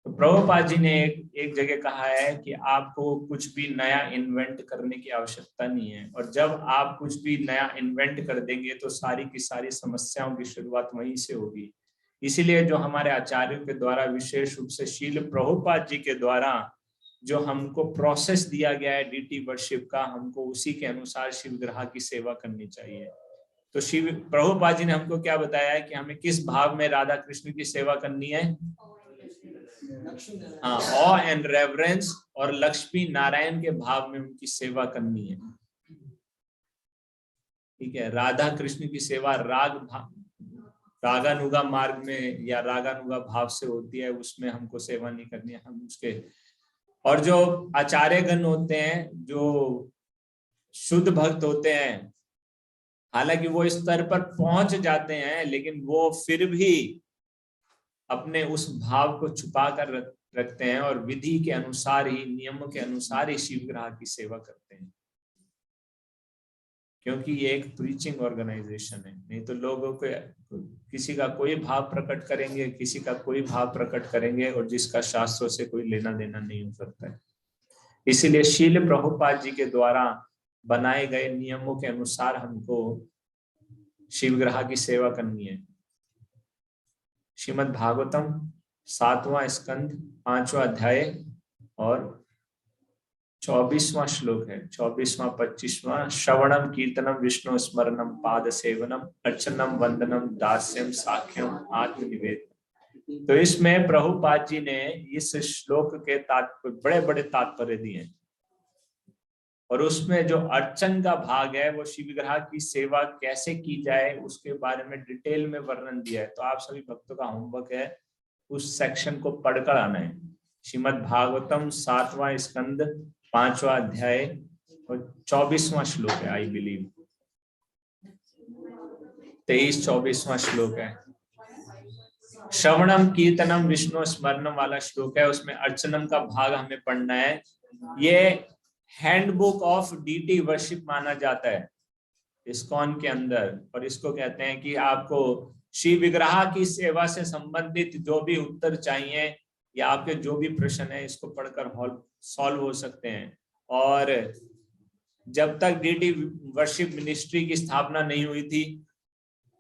तो प्रभुपाद जी ने एक जगह कहा है कि आपको कुछ भी नया इन्वेंट करने की आवश्यकता नहीं है, और जब आप कुछ भी नया इन्वेंट कर देंगे तो सारी की सारी समस्याओं की शुरुआत वहीं से होगी। इसीलिए जो हमारे आचार्यों के द्वारा, विशेष रूप से शील प्रभुपाद जी के द्वारा जो हमको प्रोसेस दिया गया है डीटी वर्शिप का, हमको उसी के अनुसार शिव विग्रह की सेवा करनी चाहिए। तो शिव प्रभुपाद जी ने हमको क्या बताया है कि हमें किस भाव में राधा कृष्ण की सेवा करनी है? हाँ, ऑ एंड रेवरेंस, और लक्ष्मी नारायण के भाव में उनकी सेवा करनी है। ठीक है, राधा कृष्ण की सेवा रागानुगा मार्ग में या रागानुगा भाव से होती है, उसमें हमको सेवा नहीं करनी है। हम उसके, और जो आचार्य गण होते हैं, जो शुद्ध भक्त होते हैं, हालांकि वो इस स्तर पर पहुंच जाते हैं, लेकिन वो फिर भी अपने उस भाव को छुपा कर रखते हैं और विधि के अनुसार ही, नियमों के अनुसार ही शिव विग्रह की सेवा करते हैं, क्योंकि ये एक प्रीचिंग ऑर्गेनाइजेशन है। नहीं तो लोगों को किसी का कोई भाव प्रकट करेंगे, किसी का कोई भाव प्रकट करेंगे, और जिसका शास्त्रों से कोई लेना देना नहीं हो सकता है। इसीलिए शील प्रभुपाद जी के द्वारा बनाए गए नियमों के अनुसार हमको शिव विग्रह की सेवा करनी है। श्रीमद् भागवतम 7वां स्कंद 5वां अध्याय और 24वां श्लोक है, 24वां 25वां। श्रवणम कीर्तनम विष्णु स्मरणम पाद सेवनम अर्चनम वंदनम दास्यम साख्यम आत्मनिवेदन। तो इसमें प्रभुपाद जी ने इस श्लोक के तात्पर्य, बड़े बड़े तात्पर्य दिए हैं, और उसमें जो अर्चन का भाग है, वो शिव विग्रह की सेवा कैसे की जाए उसके बारे में डिटेल में वर्णन दिया है। तो आप सभी भक्तों का होमवर्क है उस सेक्शन को पढ़कर आना है। श्रीमद् भागवतम 7वां स्कंद 5वां अध्याय और 24वां श्लोक है, आई बिलीव 23-24वां श्लोक है। श्रवणम कीर्तनम विष्णु स्मरणम वाला श्लोक है, उसमें अर्चनम का भाग हमें पढ़ना है। ये हैंडबुक ऑफ डीटी वर्शिप माना जाता है इस्कॉन के अंदर, और इसको कहते हैं कि आपको शिव विग्रह की सेवा से संबंधित जो भी उत्तर चाहिए या आपके जो भी प्रश्न है, इसको पढ़कर सॉल्व हो सकते हैं। और जब तक डीटी वर्शिप मिनिस्ट्री की स्थापना नहीं हुई थी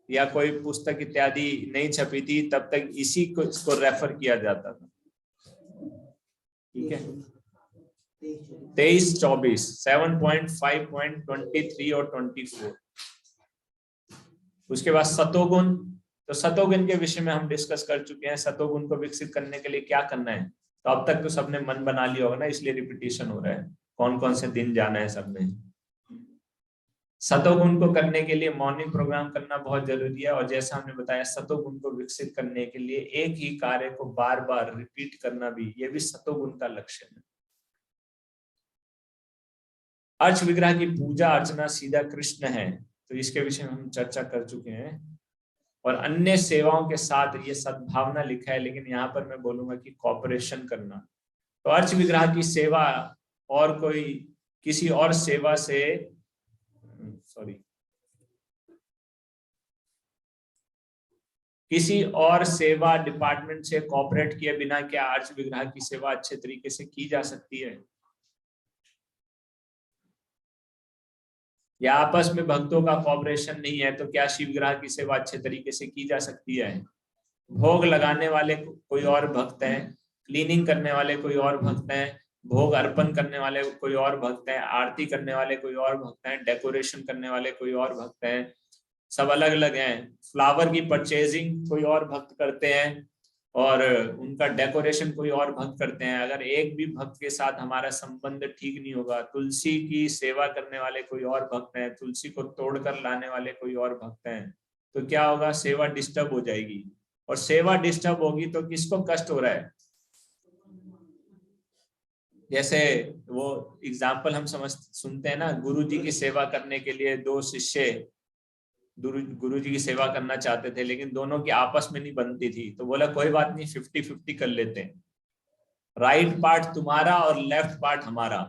या कोई पुस्तक इत्यादि नहीं छपी थी, तब तक इसी को इसको रेफर किया जाता था। ठीक है, 23-24 7.5.23 और 24। उसके बाद सतोगुण, तो सतोगुण के विषय में हम डिस्कस कर चुके हैं। सतोगुण को विकसित करने के लिए क्या करना है, तो अब तक तो सबने मन बना लिया होगा ना, इसलिए रिपीटेशन हो रहा है। कौन कौन से दिन जाना है सब में। सतोगुण को करने के लिए मॉर्निंग प्रोग्राम करना बहुत जरूरी है, और जैसा हमने बताया सतोगुण को विकसित करने के लिए एक ही कार्य को बार बार रिपीट करना भी, ये भी सतोगुण का लक्षण है। अर्च विग्रह की पूजा अर्चना सीधा कृष्ण है, तो इसके विषय में हम चर्चा कर चुके हैं। और अन्य सेवाओं के साथ ये सद्भावना लिखा है, लेकिन यहाँ पर मैं बोलूंगा कि कॉपरेशन करना। तो अर्च विग्रह की सेवा और कोई किसी और सेवा से, किसी और सेवा डिपार्टमेंट से कॉपरेट किए बिना क्या अर्च विग्रह की सेवा अच्छे तरीके से की जा सकती है? या आपस में भक्तों का कॉपरेशन नहीं है तो क्या शिव विग्रह की सेवा अच्छे तरीके से की जा सकती है? भोग लगाने वाले कोई और भक्त हैं, क्लीनिंग करने वाले कोई और भक्त हैं, भोग अर्पण करने वाले कोई और भक्त हैं, आरती करने वाले कोई और भक्त हैं, डेकोरेशन करने वाले कोई और भक्त हैं, सब अलग अलग हैं। फ्लावर की परचेजिंग कोई और भक्त करते हैं और उनका डेकोरेशन कोई और भक्त करते हैं। अगर एक भी भक्त के साथ हमारा संबंध ठीक नहीं होगा, तुलसी की सेवा करने वाले कोई और भक्त हैं, तुलसी को तोड़कर लाने वाले कोई और भक्त हैं, तो क्या होगा, सेवा डिस्टर्ब हो जाएगी। और सेवा डिस्टर्ब होगी तो किसको कष्ट हो रहा है? जैसे वो एग्जाम्पल हम सुनते हैं ना, गुरु जी की सेवा करने के लिए दो शिष्य गुरु जी की सेवा करना चाहते थे, लेकिन दोनों की आपस में नहीं बनती थी, तो बोला कोई बात नहीं, 50-50 कर लेते हैं, राइट पार्ट तुम्हारा और लेफ्ट पार्ट हमारा,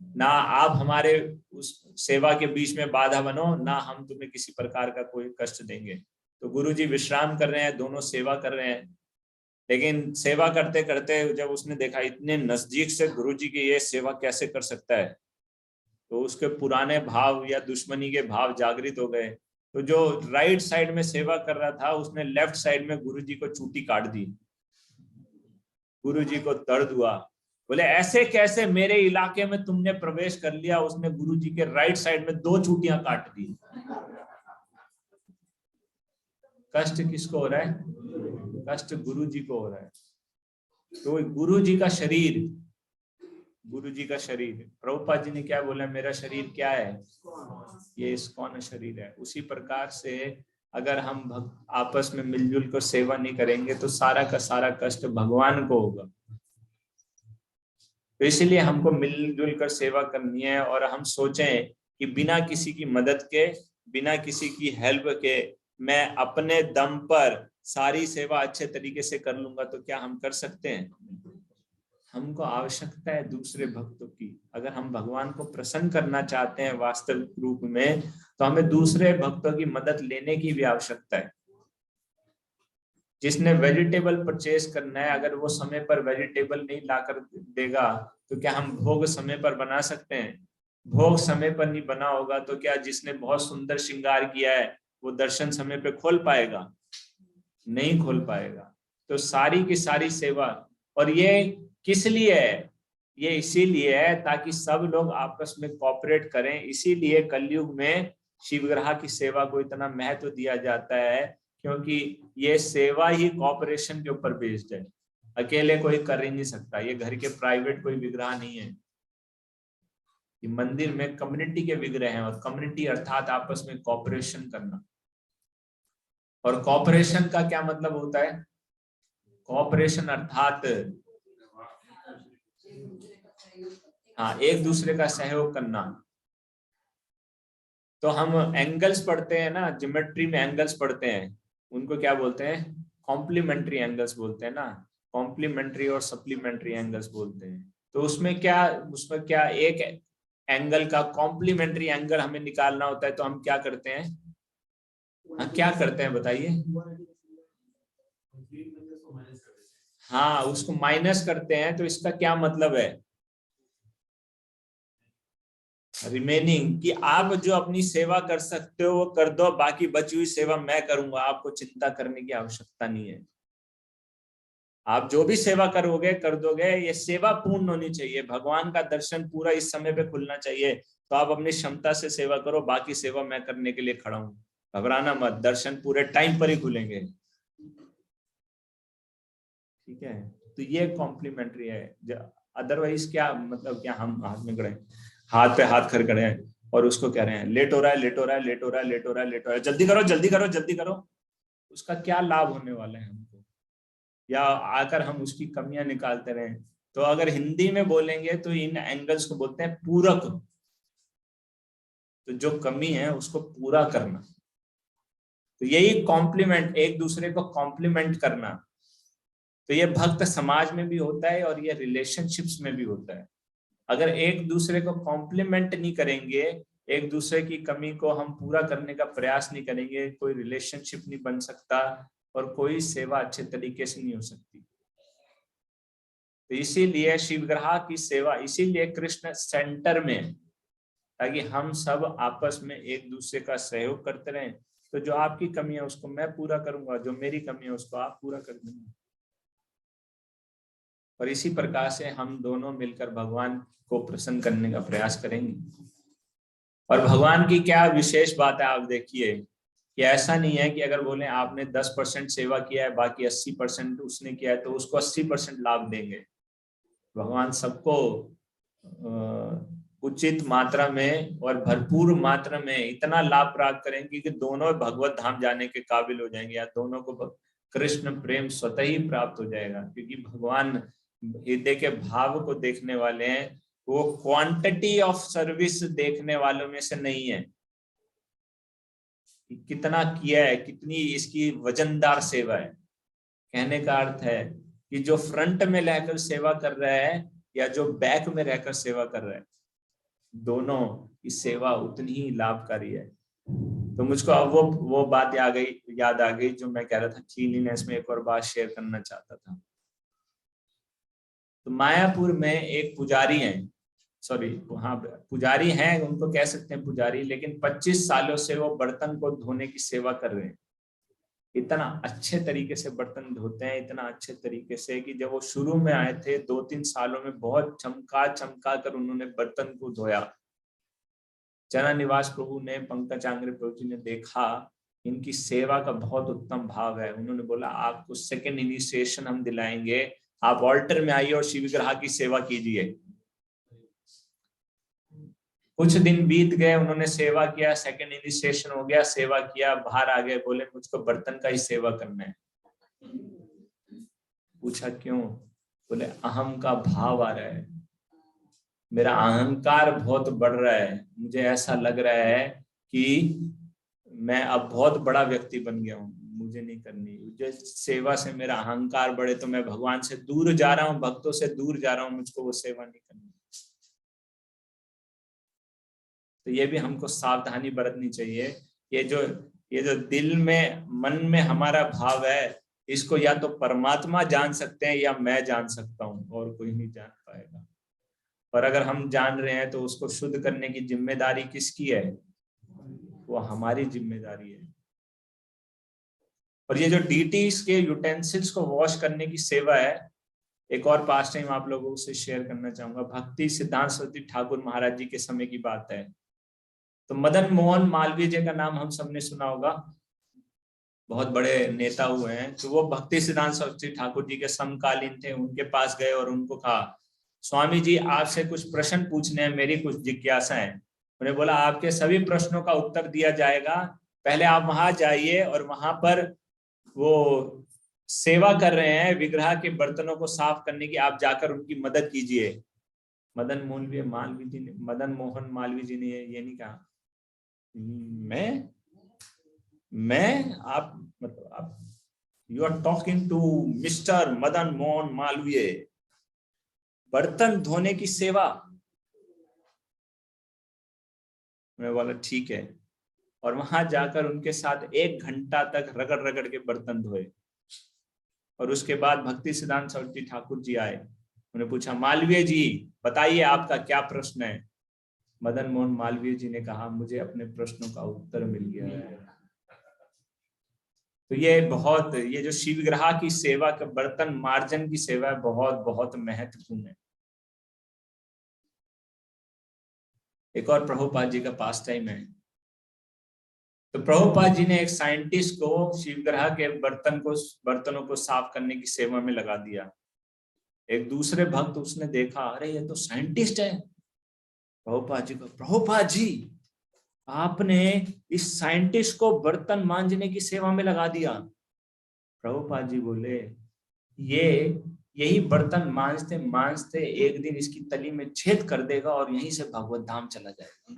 ना आप हमारे उस सेवा के बीच में बाधा बनो, ना हम तुम्हें किसी प्रकार का कोई कष्ट देंगे। तो गुरु जी विश्राम कर रहे हैं, दोनों सेवा कर रहे हैं, लेकिन सेवा करते करते जब उसने देखा इतने नजदीक से गुरु जी की ये सेवा कैसे कर सकता है, तो उसके पुराने भाव या दुश्मनी के भाव जागृत हो गए। तो जो राइट साइड में सेवा कर रहा था उसने लेफ्ट साइड में गुरु जी को चूटी काट दी। गुरु जी को दर्द हुआ, बोले ऐसे कैसे मेरे इलाके में तुमने प्रवेश कर लिया। उसने गुरु जी के राइट साइड में 2 चूटियां काट दी। कष्ट किसको हो रहा है? कष्ट गुरु जी को हो रहा है। तो गुरु जी का शरीर, गुरु जी का शरीर, प्रभुपाद जी ने क्या बोला, मेरा शरीर क्या है? ये इस्कॉन शरीर है। उसी प्रकार से अगर हम भक्त आपस में मिलजुल कर सेवा नहीं करेंगे तो सारा का सारा कष्ट भगवान को होगा। तो इसलिए हमको मिलजुल कर सेवा करनी है, और हम सोचें कि बिना किसी की मदद के, बिना किसी की हेल्प के मैं अपने दम पर सारी सेवा अच्छे तरीके से कर लूंगा, तो क्या हम कर सकते हैं? हमको आवश्यकता है दूसरे भक्तों की। अगर हम भगवान को प्रसन्न करना चाहते हैं वास्तविक रूप में, तो हमें दूसरे भक्तों की मदद लेने की भी आवश्यकता है। जिसने वेजिटेबल परचेज करना है, अगर वो समय पर वेजिटेबल नहीं लाकर देगा, तो क्या हम भोग समय पर बना सकते हैं? भोग समय पर नहीं बना होगा तो क्या जिसने बहुत सुंदर श्रृंगार किया है वो दर्शन समय पे खोल पाएगा? नहीं खोल पाएगा। तो सारी की सारी सेवा, और ये किस लिए है? ये इसीलिए है ताकि सब लोग आपस में कोऑपरेट करें। इसीलिए कलयुग में शिवग्रह की सेवा को इतना महत्व दिया जाता है, क्योंकि ये सेवा ही कोऑपरेशन के ऊपर बेस्ड है। अकेले कोई कर ही नहीं सकता। ये घर के प्राइवेट कोई विग्रह नहीं है, ये मंदिर में कम्युनिटी के विग्रह हैं, और कम्युनिटी अर्थात आपस में कोऑपरेशन करना। और कोऑपरेशन का क्या मतलब होता है? कोऑपरेशन अर्थात हाँ, एक दूसरे का सहयोग करना। तो हम एंगल्स पढ़ते हैं ना, ज्योमेट्री में एंगल्स पढ़ते हैं, उनको क्या बोलते हैं? कॉम्प्लीमेंट्री एंगल्स बोलते हैं ना। कॉम्प्लीमेंट्री और सप्लीमेंट्री एंगल्स बोलते हैं। तो उसमें क्या एक एंगल का कॉम्प्लीमेंट्री एंगल हमें निकालना होता है, तो हम क्या करते हैं? हाँ, क्या करते हैं बताइए? हाँ, उसको माइनस करते हैं। तो इसका क्या मतलब है? रिमेनिंग, कि आप जो अपनी सेवा कर सकते हो वो कर दो, बाकी बची हुई सेवा मैं करूंगा, आपको चिंता करने की आवश्यकता नहीं है। आप जो भी सेवा करोगे कर दोगे, ये सेवा पूर्ण होनी चाहिए। भगवान का दर्शन पूरा इस समय पे खुलना चाहिए, तो आप अपनी क्षमता से सेवा करो, बाकी सेवा मैं करने के लिए खड़ा हूं। घबराना मत, दर्शन पूरे टाइम पर ही खुलेंगे। ठीक है, तो ये कॉम्प्लीमेंट्री है। अदरवाइज क्या मतलब, क्या हम हाथ में खड़े, हाथ पे हाथ खड़े हैं और उसको कह रहे हैं लेट हो रहा है, लेट हो रहा है, लेट हो रहा है, लेट हो रहा है, लेट हो रहा है, जल्दी करो, जल्दी करो, जल्दी करो। उसका क्या लाभ होने वाला है हमको? या आकर हम उसकी कमियां निकालते रहें। तो अगर हिंदी में बोलेंगे तो इन एंगल्स को बोलते हैं पूरक। तो जो कमी है उसको पूरा करना, तो यही कॉम्प्लीमेंट, एक दूसरे को कॉम्प्लीमेंट करना। तो ये भक्त समाज में भी होता है और ये रिलेशनशिप्स में भी होता है। अगर एक दूसरे को कॉम्प्लीमेंट नहीं करेंगे, एक दूसरे की कमी को हम पूरा करने का प्रयास नहीं करेंगे, कोई रिलेशनशिप नहीं बन सकता और कोई सेवा अच्छे तरीके से नहीं हो सकती। तो इसीलिए शिवग्रह की सेवा, इसीलिए कृष्ण सेंटर में, ताकि हम सब आपस में एक दूसरे का सहयोग करते रहें। तो जो आपकी कमी है उसको मैं पूरा करूंगा, जो मेरी कमी है उसको आप पूरा कर देंगे। और इसी प्रकार से हम दोनों मिलकर भगवान को प्रसन्न करने का प्रयास करेंगे। और भगवान की क्या विशेष बात है, आप देखिए, कि ऐसा नहीं है कि अगर बोले आपने 10% सेवा किया है बाकी 80% उसने किया है तो उसको 80% लाभ देंगे। भगवान सबको उचित मात्रा में और भरपूर मात्रा में इतना लाभ प्राप्त करेंगे कि दोनों भगवत धाम जाने के काबिल हो जाएंगे, या दोनों को कृष्ण प्रेम स्वतः ही प्राप्त हो जाएगा। क्योंकि भगवान हृदय के भाव को देखने वाले हैं, वो क्वांटिटी ऑफ सर्विस देखने वालों में से नहीं है कि कितना किया है, कितनी इसकी वजनदार सेवा है। कहने का अर्थ है कि जो फ्रंट में रहकर सेवा कर रहा है या जो बैक में रहकर सेवा कर रहा है, दोनों की सेवा उतनी ही लाभकारी है। तो मुझको अब वो बात याद आ गई जो मैं कह रहा था, क्लीनिनेस में एक और बात शेयर करना चाहता था। तो मायापुर में एक पुजारी हैं, सॉरी हाँ पुजारी हैं, उनको कह सकते हैं पुजारी, लेकिन 25 सालों से वो बर्तन को धोने की सेवा कर रहे हैं। इतना अच्छे तरीके से बर्तन धोते हैं, इतना अच्छे तरीके से कि जब वो शुरू में आए थे 2-3 सालों में बहुत चमका कर उन्होंने बर्तन को धोया। चरण निवास प्रभु ने, पंकज आंग्रे प्रभु जी ने देखा इनकी सेवा का बहुत उत्तम भाव है। उन्होंने बोला आपको सेकंड इनिशिएशन हम दिलाएंगे, आप ऑल्टर में आइए और शिव विग्रह की सेवा कीजिए। कुछ दिन बीत गए, उन्होंने सेवा किया, सेकंड इनिशिएशन हो गया, सेवा किया, बाहर आ गए, बोले मुझको बर्तन का ही सेवा करना है। पूछा क्यों? बोले अहम का भाव आ रहा है, मेरा अहंकार बहुत बढ़ रहा है, मुझे ऐसा लग रहा है कि मैं अब बहुत बड़ा व्यक्ति बन गया हूँ, मुझे नहीं करनी। मुझे सेवा से मेरा अहंकार बढ़े तो मैं भगवान से दूर जा रहा हूँ, भक्तों से दूर जा रहा हूँ, मुझको वो सेवा नहीं करनी। तो ये भी हमको सावधानी बरतनी चाहिए। ये जो दिल में, मन में हमारा भाव है, इसको या तो परमात्मा जान सकते हैं या मैं जान सकता हूँ, और कोई नहीं जान पाएगा। पर अगर हम जान रहे हैं तो उसको शुद्ध करने की जिम्मेदारी किसकी है? वो हमारी जिम्मेदारी है। और ये जो डीटीज के यूटेंसिल्स को वॉश करने की सेवा है, एक और पास्ट टाइम आप लोगों से शेयर करना चाहूंगा। भक्ति सिद्धांत सरस्वती ठाकुर महाराज जी के समय की बात है। तो मदन मोहन मालवीय जी का नाम हम सबने सुना होगा, बहुत बड़े नेता हुए हैं। तो वो भक्ति सिद्धांत सरस्वती ठाकुर जी के समकालीन थे। उनके पास गए और उनको कहा स्वामी जी आपसे कुछ प्रश्न पूछने हैं, मेरी कुछ जिज्ञासा है। उन्हें बोला आपके सभी प्रश्नों का उत्तर दिया जाएगा, पहले आप वहां जाइए और वहां पर वो सेवा कर रहे हैं विग्रह के बर्तनों को साफ करने की, आप जाकर उनकी मदद कीजिए। मदन मोहन मालवीय जी ने ये नहीं कहा मैं आप मतलब आप you are talking to mister Madan Mohan Malaviya, बर्तन धोने की सेवा। मैं बोला ठीक है, और वहां जाकर उनके साथ 1 घंटा तक रगड़ रगड़ के बर्तन धोए। और उसके बाद भक्ति सिद्धांत सरस्वती ठाकुर जी आए, उन्हें पूछा मालवीय जी बताइए आपका क्या प्रश्न है। मदन मोहन मालवीय जी ने कहा मुझे अपने प्रश्नों का उत्तर मिल गया है। तो ये जो शिव विग्रह की सेवा का बर्तन मार्जन की सेवा है, बहुत बहुत महत्वपूर्ण है। एक और प्रभुपाद जी का पास टाइम है। तो प्रभुपाद जी ने एक साइंटिस्ट को शिव विग्रह के बर्तनों को साफ करने की सेवा में लगा दिया। एक दूसरे भक्त उसने देखा, अरे ये तो साइंटिस्ट है। प्रभुपाद जी को, प्रभुपाद जी आपने इस साइंटिस्ट को बर्तन मांजने की सेवा में लगा दिया। प्रभुपाद जी बोले यही बर्तन मांजते मांजते एक दिन इसकी तली में छेद कर देगा और यहीं से भगवत धाम चला जाएगा।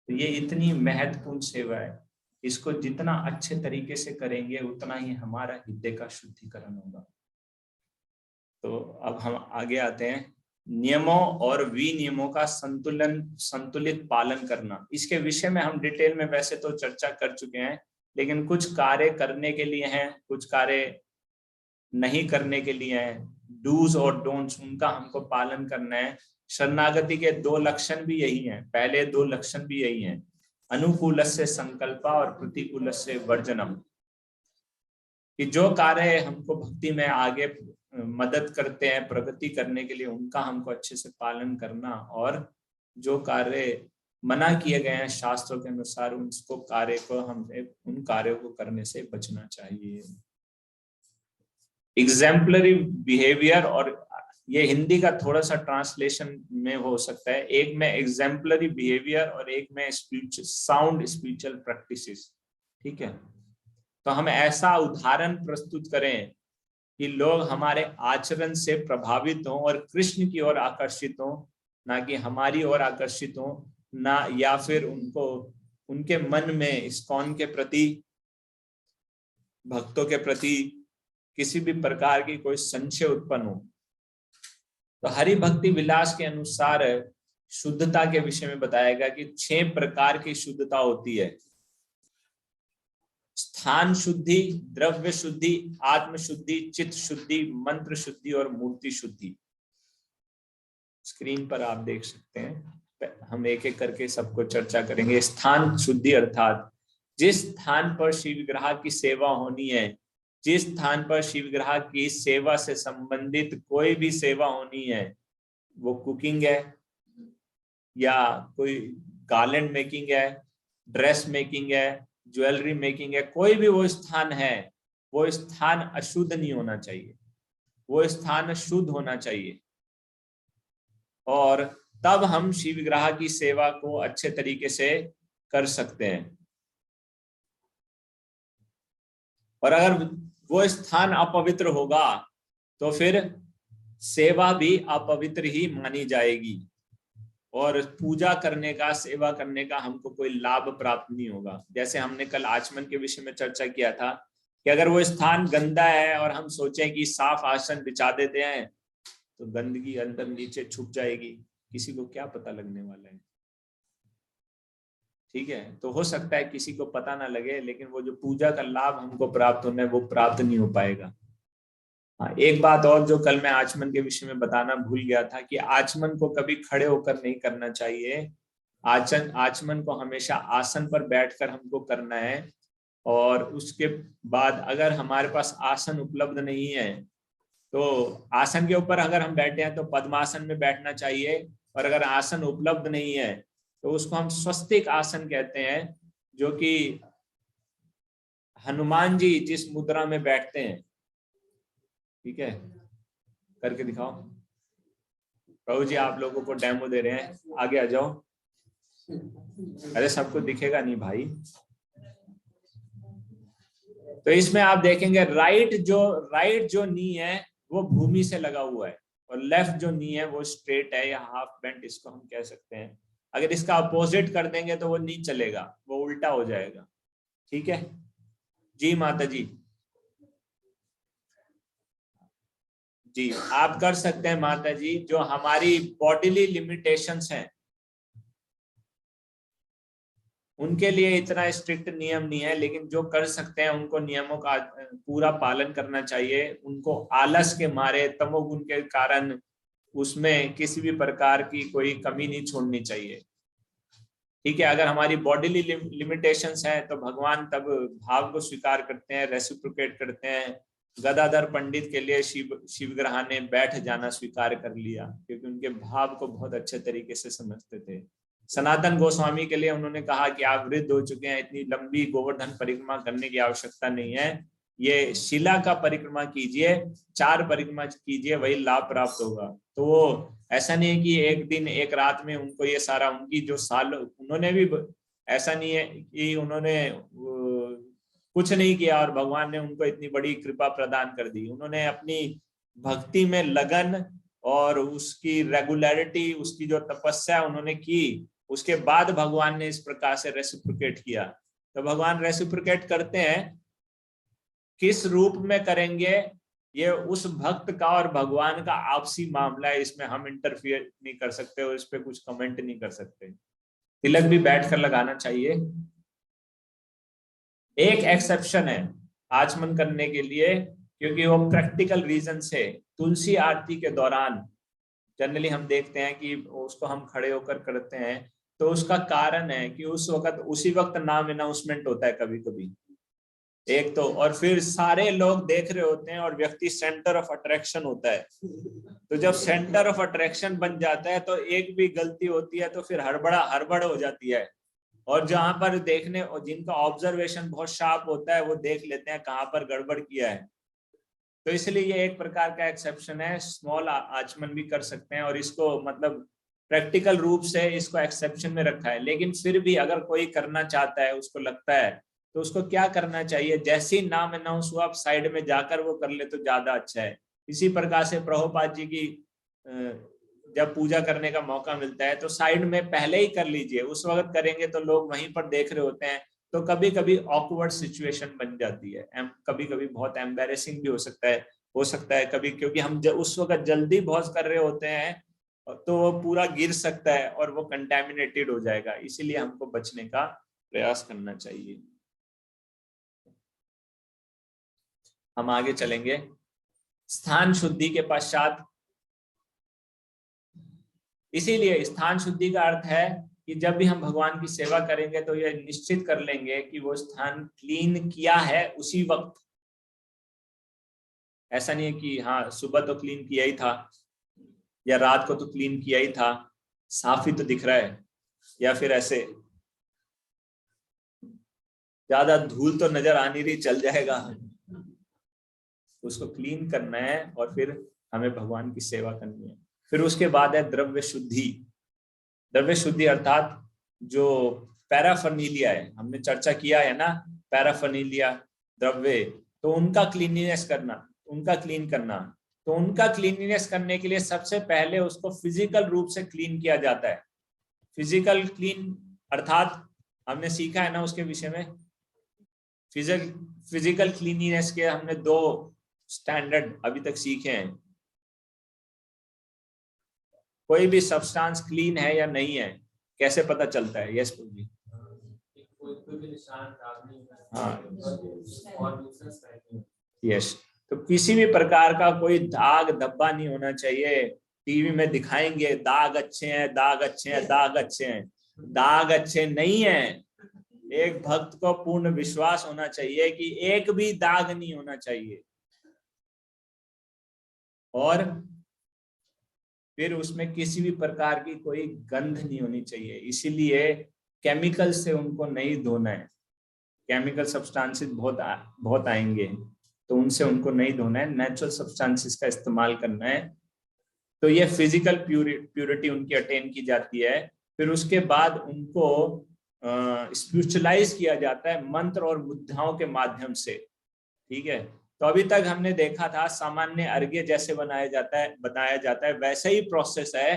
तो ये इतनी महत्वपूर्ण सेवा है, इसको जितना अच्छे तरीके से करेंगे उतना ही हमारा हृदय का शुद्धिकरण होगा। तो अब हम आगे आते हैं, नियमों और विनियमों का संतुलित पालन करना। इसके विषय में हम डिटेल में वैसे तो चर्चा कर चुके हैं, लेकिन कुछ कार्य करने के लिए हैं, कुछ कार्य नहीं करने के लिए हैं। डूज और डोंट्स, उनका हमको पालन करना है। शरणागति के 2 लक्षण भी यही हैं, पहले 2 लक्षण भी यही हैं, अनुकूलस्य संकल्प और प्रतिकूलस्य वर्जनम। कि जो कार्य हमको भक्ति में आगे मदद करते हैं प्रगति करने के लिए, उनका हमको अच्छे से पालन करना, और जो कार्य मना किए गए हैं शास्त्रों के अनुसार, उसको कार्य को हमने उन कार्यों को करने से बचना चाहिए। एग्जाम्पलरी बिहेवियर, और ये हिंदी का थोड़ा सा ट्रांसलेशन में हो सकता है, एक में एग्जाम्पलरी बिहेवियर और एक में स्पीच साउंड स्पिरिचुअल प्रैक्टिसेस। ठीक है, तो हम ऐसा उदाहरण प्रस्तुत करें कि लोग हमारे आचरण से प्रभावित हों और कृष्ण की ओर आकर्षित हों, ना कि हमारी ओर आकर्षित हों, ना या फिर उनको उनके मन में इस्कॉन के प्रति, भक्तों के प्रति किसी भी प्रकार की कोई संशय उत्पन्न हो। तो हरि भक्ति विलास के अनुसार शुद्धता के विषय में बताएगा कि 6 प्रकार की शुद्धता होती है। स्थान शुद्धि, द्रव्य शुद्धि, आत्म शुद्धि, चित्त शुद्धि, मंत्र शुद्धि और मूर्ति शुद्धि। स्क्रीन पर आप देख सकते हैं, हम एक एक करके सबको चर्चा करेंगे। स्थान शुद्धि अर्थात जिस स्थान पर शिव विग्रह की सेवा होनी है, जिस स्थान पर शिव विग्रह की सेवा से संबंधित कोई भी सेवा होनी है, वो कुकिंग है या कोई गार्लैंड मेकिंग है, ड्रेस मेकिंग है, ज्वेलरी मेकिंग है, कोई भी वो स्थान है, वो स्थान अशुद्ध नहीं होना चाहिए, वो स्थान शुद्ध होना चाहिए। और तब हम शिव विग्रह की सेवा को अच्छे तरीके से कर सकते हैं। और अगर वो स्थान अपवित्र होगा तो फिर सेवा भी अपवित्र ही मानी जाएगी और पूजा करने का, सेवा करने का हमको कोई लाभ प्राप्त नहीं होगा। जैसे हमने कल आचमन के विषय में चर्चा किया था कि अगर वो स्थान गंदा है और हम सोचें कि साफ आसन बिछा देते हैं तो गंदगी अंदर नीचे छुप जाएगी, किसी को क्या पता लगने वाला है। ठीक है, तो हो सकता है किसी को पता ना लगे, लेकिन वो जो पूजा का लाभ हमको प्राप्त होना है वो प्राप्त नहीं हो पाएगा। हाँ, एक बात और जो कल मैं आचमन के विषय में बताना भूल गया था कि आचमन को कभी खड़े होकर नहीं करना चाहिए। आचमन को हमेशा आसन पर बैठकर हमको करना है। और उसके बाद अगर हमारे पास आसन उपलब्ध नहीं है तो आसन के ऊपर अगर हम बैठे हैं तो पद्मासन में बैठना चाहिए, और अगर आसन उपलब्ध नहीं है तो उसको हम स्वस्तिक आसन कहते हैं, जो कि हनुमान जी जिस मुद्रा में बैठते हैं। ठीक है, करके दिखाओ। प्रभु जी आप लोगों को डेमो दे रहे हैं, आगे आ जाओ। अरे सबको दिखेगा नहीं भाई। तो इसमें आप देखेंगे राइट जो नी है वो भूमि से लगा हुआ है, और लेफ्ट जो नी है वो स्ट्रेट है या हाफ बेंट इसको हम कह सकते हैं। अगर इसका अपोजिट कर देंगे तो वो नहीं चलेगा, वो उल्टा हो जाएगा। ठीक है जी माता जी, जी आप कर सकते हैं माता जी। जो हमारी बॉडीली लिमिटेशंस हैं उनके लिए इतना स्ट्रिक्ट नियम नहीं है, लेकिन जो कर सकते हैं उनको नियमों का पूरा पालन करना चाहिए। उनको आलस के मारे, तमोगुण के कारण उसमें किसी भी प्रकार की कोई कमी नहीं छोड़नी चाहिए। ठीक है, अगर हमारी बॉडीली लिमिटेशंस हैं तो भगवान तब भाव को स्वीकार करते हैं, रेसिप्रोकेट करते हैं। गदाधर पंडित के लिए शिव विग्रह ने बैठ जाना स्वीकार कर लिया, क्योंकि उनके भाव को बहुत अच्छे तरीके से समझते थे। सनातन गोस्वामी के लिए उन्होंने कहा कि आप वृद्ध हो चुके हैं, इतनी लंबी गोवर्धन परिक्रमा करने की आवश्यकता नहीं है, ये शिला का परिक्रमा कीजिए, 4 परिक्रमा कीजिए, वही लाभ प्राप्त होगा। तो वो ऐसा नहीं है कि एक दिन एक रात में उनको ये सारा, उनकी जो साल, उन्होंने भी ऐसा नहीं है कि उन्होंने कुछ नहीं किया और भगवान ने उनको इतनी बड़ी कृपा प्रदान कर दी। उन्होंने अपनी भक्ति में लगन और उसकी रेगुलरिटी, उसकी जो तपस्या उन्होंने की, उसके बाद भगवान ने इस प्रकार से रेसिप्रोकेट किया। तो भगवान रेसिप्रोकेट करते हैं, किस रूप में करेंगे ये उस भक्त का और भगवान का आपसी मामला है, इसमें हम इंटरफियर नहीं कर सकते और इस पे कुछ कमेंट नहीं कर सकते। तिलक भी बैठकर लगाना चाहिए। एक एक्सेप्शन है आचमन करने के लिए, क्योंकि वो प्रैक्टिकल रीजन से तुलसी आरती के दौरान जनरली हम देखते हैं कि उसको हम खड़े होकर करते हैं, तो उसका कारण है कि उस वक्त उसी वक्त नाम अनाउंसमेंट होता है कभी कभी। एक तो, और फिर सारे लोग देख रहे होते हैं और व्यक्ति सेंटर ऑफ अट्रैक्शन होता है। तो जब सेंटर ऑफ अट्रैक्शन बन जाता है तो एक भी गलती होती है तो फिर हड़बड़ हो जाती है। और जहां पर देखने और जिनका ऑब्जर्वेशन बहुत शार्प होता है वो देख लेते हैं कहां पर गड़बड़ किया है। तो इसलिए ये एक प्रकार का एक्सेप्शन है, स्मॉल आचमन भी कर सकते हैं और इसको मतलब प्रैक्टिकल रूप से इसको एक्सेप्शन में रखा है। लेकिन फिर भी अगर कोई करना चाहता है, उसको लगता है, तो उसको क्या करना चाहिए, जैसे ही नाम अनाउंस हुआ आप साइड में जाकर वो कर ले तो ज्यादा अच्छा है। इसी प्रकार से प्रभुपाद जी की जब पूजा करने का मौका मिलता है तो साइड में पहले ही कर लीजिए, उस वक्त करेंगे तो लोग वहीं पर देख रहे होते हैं, तो कभी कभी ऑकवर्ड सिचुएशन बन जाती है, कभी कभी बहुत एम्बैरेसिंग भी हो सकता है कभी, क्योंकि हम उस वक्त जल्दी बहुत कर रहे होते हैं तो वो पूरा गिर सकता है और वो कंटेमिनेटेड हो जाएगा। इसीलिए हमको बचने का प्रयास करना चाहिए। हम आगे चलेंगे। स्थान शुद्धि के पश्चात, इसीलिए स्थान शुद्धि का अर्थ है कि जब भी हम भगवान की सेवा करेंगे तो यह निश्चित कर लेंगे कि वो स्थान क्लीन किया है उसी वक्त। ऐसा नहीं है कि हाँ सुबह तो क्लीन किया ही था या रात को तो क्लीन किया ही था, साफ ही तो दिख रहा है, या फिर ऐसे ज्यादा धूल तो नजर आ नहीं रही, चल जाएगा। उसको क्लीन करना है और फिर हमें भगवान की सेवा करनी है। फिर उसके बाद है द्रव्य शुद्धि। द्रव्य शुद्धि अर्थात जो पैराफर्नीलिया है, हमने चर्चा किया है ना, पैराफर्नीलिया द्रव्य, तो उनका क्लीनिनेस करना, उनका क्लीन करना। तो उनका क्लीनिनेस करने के लिए सबसे पहले उसको फिजिकल रूप से क्लीन किया जाता है। फिजिकल क्लीन अर्थात हमने सीखा है ना उसके विषय में, फिजिकल क्लीनिनेस के हमने 2 स्टैंडर्ड अभी तक सीखे हैं। कोई भी सब्सटेंस क्लीन है या नहीं है कैसे पता चलता है? यस जी, हाँ यस। तो किसी भी प्रकार का कोई दाग धब्बा नहीं होना चाहिए। टीवी में दिखाएंगे दाग अच्छे हैं, दाग अच्छे हैं, दाग अच्छे हैं, दाग अच्छे नहीं है। एक भक्त को पूर्ण विश्वास होना चाहिए कि एक भी दाग नहीं होना चाहिए, और फिर उसमें किसी भी प्रकार की कोई गंध नहीं होनी चाहिए। इसीलिए केमिकल से उनको नहीं धोना है। केमिकल सब्सटेंसेस बहुत आएंगे तो उनसे उनको नहीं धोना है, नेचुरल सब्सटेंसेस का इस्तेमाल करना है। तो ये फिजिकल प्यूरिटी उनकी अटेन की जाती है। फिर उसके बाद उनको स्पिरिचुअलाइज किया जाता है मंत्र और मुद्राओं के माध्यम से। ठीक है, तो अभी तक हमने देखा था सामान्य अर्घ्य जैसे बताया जाता है, वैसे ही प्रोसेस है।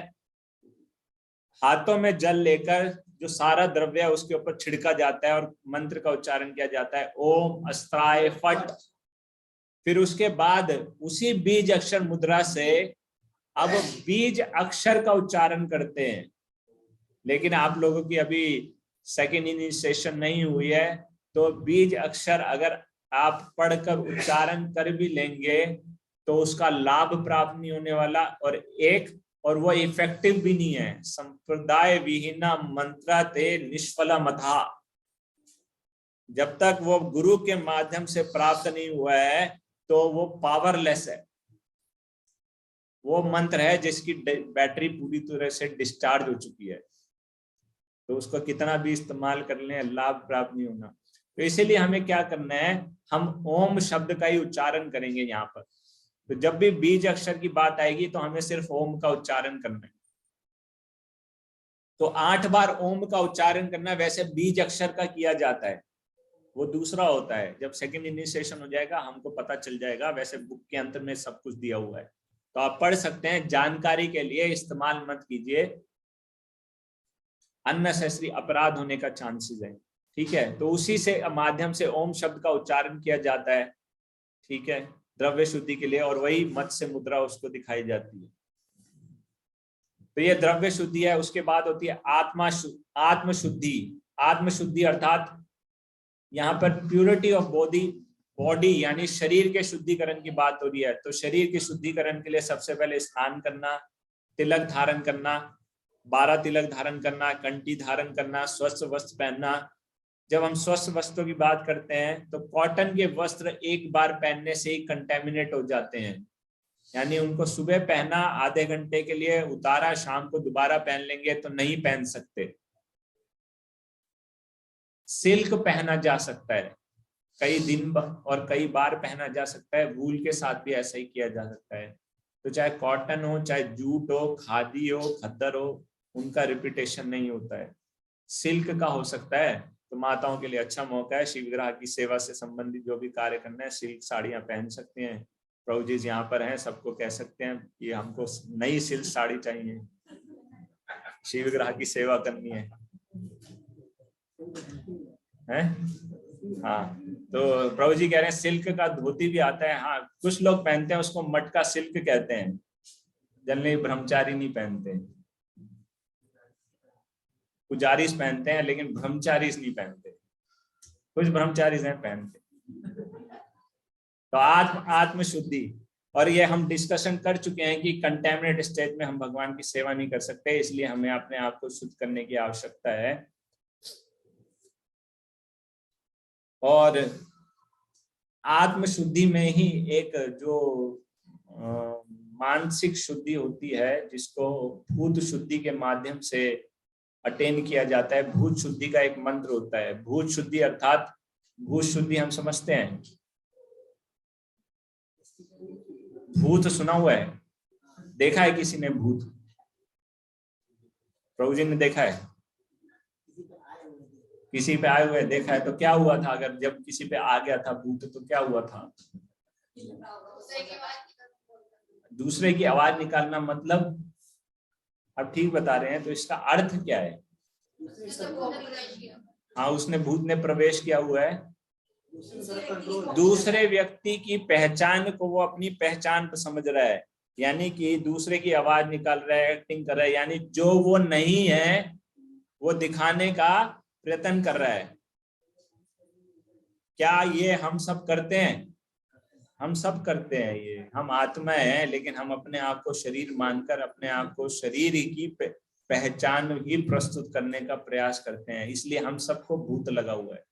हाथों में जल लेकर जो सारा द्रव्य है उसके ऊपर छिड़का जाता है और मंत्र का उच्चारण किया जाता है, ओम अस्त्राय फट। फिर उसके बाद उसी बीज अक्षर मुद्रा से अब बीज अक्षर का उच्चारण करते हैं। लेकिन आप लोगों की अभी सेकेंड इनिशिएशन नहीं हुई है, तो बीज अक्षर अगर आप पढ़कर उच्चारण कर भी लेंगे तो उसका लाभ प्राप्त नहीं होने वाला, और वो इफेक्टिव भी नहीं है। संप्रदाय विहीना मंत्रा ते निष्फला मथा। जब तक वो गुरु के माध्यम से प्राप्त नहीं हुआ है तो वो पावरलेस है। वो मंत्र है जिसकी बैटरी पूरी तरह से डिस्चार्ज हो चुकी है, तो उसको कितना भी इस्तेमाल कर लें लाभ प्राप्त नहीं होना। तो इसीलिए हमें क्या करना है, हम ओम शब्द का ही उच्चारण करेंगे यहाँ पर। तो जब भी बीज अक्षर की बात आएगी तो हमें सिर्फ ओम का उच्चारण करना है। तो 8 बार ओम का उच्चारण करना, वैसे बीज अक्षर का किया जाता है, वो दूसरा होता है। जब सेकंड इनिशिएशन हो जाएगा हमको पता चल जाएगा, वैसे बुक के अंत में सब कुछ दिया हुआ है तो आप पढ़ सकते हैं। जानकारी के लिए इस्तेमाल मत कीजिए, अननेसेसरी अपराध होने का चांसेस है। ठीक है, तो उसी से माध्यम से ओम शब्द का उच्चारण किया जाता है। ठीक है, द्रव्य शुद्धि के लिए, और वही मत्स्य मुद्रा उसको दिखाई जाती है। तो ये द्रव्य शुद्धि है। उसके बाद होती है आत्मशुद्धि। आत्मशुद्धि अर्थात यहाँ पर प्यूरिटी ऑफ बॉडी यानी शरीर के शुद्धिकरण की बात हो रही है। तो शरीर के शुद्धिकरण के लिए सबसे पहले स्नान करना, तिलक धारण करना, 12 तिलक धारण करना, कंठी धारण करना, स्वस्थ वस्त्र पहनना, जब हम स्वस्थ वस्त्रों की बात करते हैं तो कॉटन के वस्त्र एक बार पहनने से ही कंटेमिनेट हो जाते हैं, यानी उनको सुबह पहना, आधे घंटे के लिए उतारा, शाम को दोबारा पहन लेंगे तो नहीं पहन सकते। सिल्क पहना जा सकता है, कई दिन और कई बार पहना जा सकता है। वूल के साथ भी ऐसा ही किया जा सकता है। तो चाहे कॉटन हो, चाहे जूट हो, खादी हो, खद्दर हो, उनका रिपीटेशन नहीं होता है। सिल्क का हो सकता है। तो माताओं के लिए अच्छा मौका है, शिव विग्रह की सेवा से संबंधित जो भी कार्य करना है, सिल्क साड़ियां पहन सकते हैं। प्रभु जी यहाँ पर हैं, सबको कह सकते हैं कि हमको नई सिल्क साड़ी चाहिए, शिव विग्रह की सेवा करनी है। हाँ, तो प्रभु जी कह रहे हैं सिल्क का धोती भी आता है। हाँ, कुछ लोग पहनते हैं, उसको मटका सिल्क कहते हैं। जनरली ब्रह्मचारी नहीं पहनते, पुजारीस पहनते हैं, लेकिन ब्रह्मचारीस नहीं पहनते। कुछ ब्रह्मचारीस हैं पहनते। तो आत्म शुद्धि, और ये हम डिस्कशन कर चुके हैं कि कंटेमिनेट स्टेट में हम भगवान की सेवा नहीं कर सकते, इसलिए हमें अपने आप को शुद्ध करने की आवश्यकता है। और आत्म शुद्धि में ही एक जो मानसिक शुद्धि होती है, जिसको भूत शुद्धि के माध्यम से अटेन किया जाता है। भूत शुद्धि का एक मंत्र होता है। भूत शुद्धि अर्थात, भूत शुद्धि हम समझते हैं, भूत सुना हुआ है, देखा है किसी ने भूत? प्रभु जी ने देखा है? किसी पे आए हुए देखा है? तो क्या हुआ था? अगर जब किसी पे आ गया था भूत तो क्या हुआ था? दूसरे की आवाज निकालना, मतलब अब ठीक बता रहे हैं, तो इसका अर्थ क्या है? हाँ, उसने, भूत ने प्रवेश किया हुआ है। दूसरे व्यक्ति की पहचान को वो अपनी पहचान समझ रहा है, यानी कि दूसरे की आवाज निकाल रहा है, एक्टिंग कर रहा है, यानी जो वो नहीं है वो दिखाने का प्रयत्न कर रहा है। क्या ये हम सब करते हैं? हम सब करते हैं ये। हम आत्मा है, लेकिन हम अपने आप को शरीर मानकर अपने आप को शरीर की पहचान ही प्रस्तुत करने का प्रयास करते हैं। इसलिए हम सबको भूत लगा हुआ है,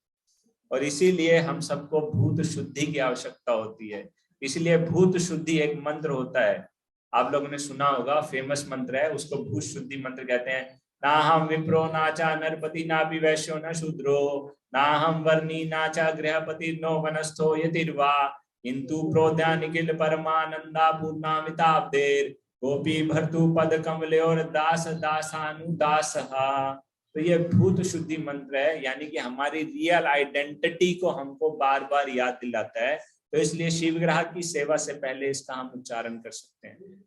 और इसीलिए हम सबको भूत शुद्धि की आवश्यकता होती है। इसलिए भूत शुद्धि एक मंत्र होता है, आप लोगों ने सुना होगा, फेमस मंत्र है, उसको भूत शुद्धि मंत्र कहते हैं। ना हम विप्रो नाचा नरपति ना भी वैश्यो न शूद्रो, ना हम वर्णी नाचा गृहपति नो वनस्थो यतिर्वा, किंतु प्रोद्या निखिल परमानंदा पूर्णामिताब्देर, गोपी भर्तु पद कमलोर दास दासानुदासहा। तो ये भूत शुद्धि मंत्र है, यानी कि हमारी रियल आइडेंटिटी को हमको बार बार याद दिलाता है। तो इसलिए शिव विग्रह की सेवा से पहले इसका हम उच्चारण कर सकते हैं।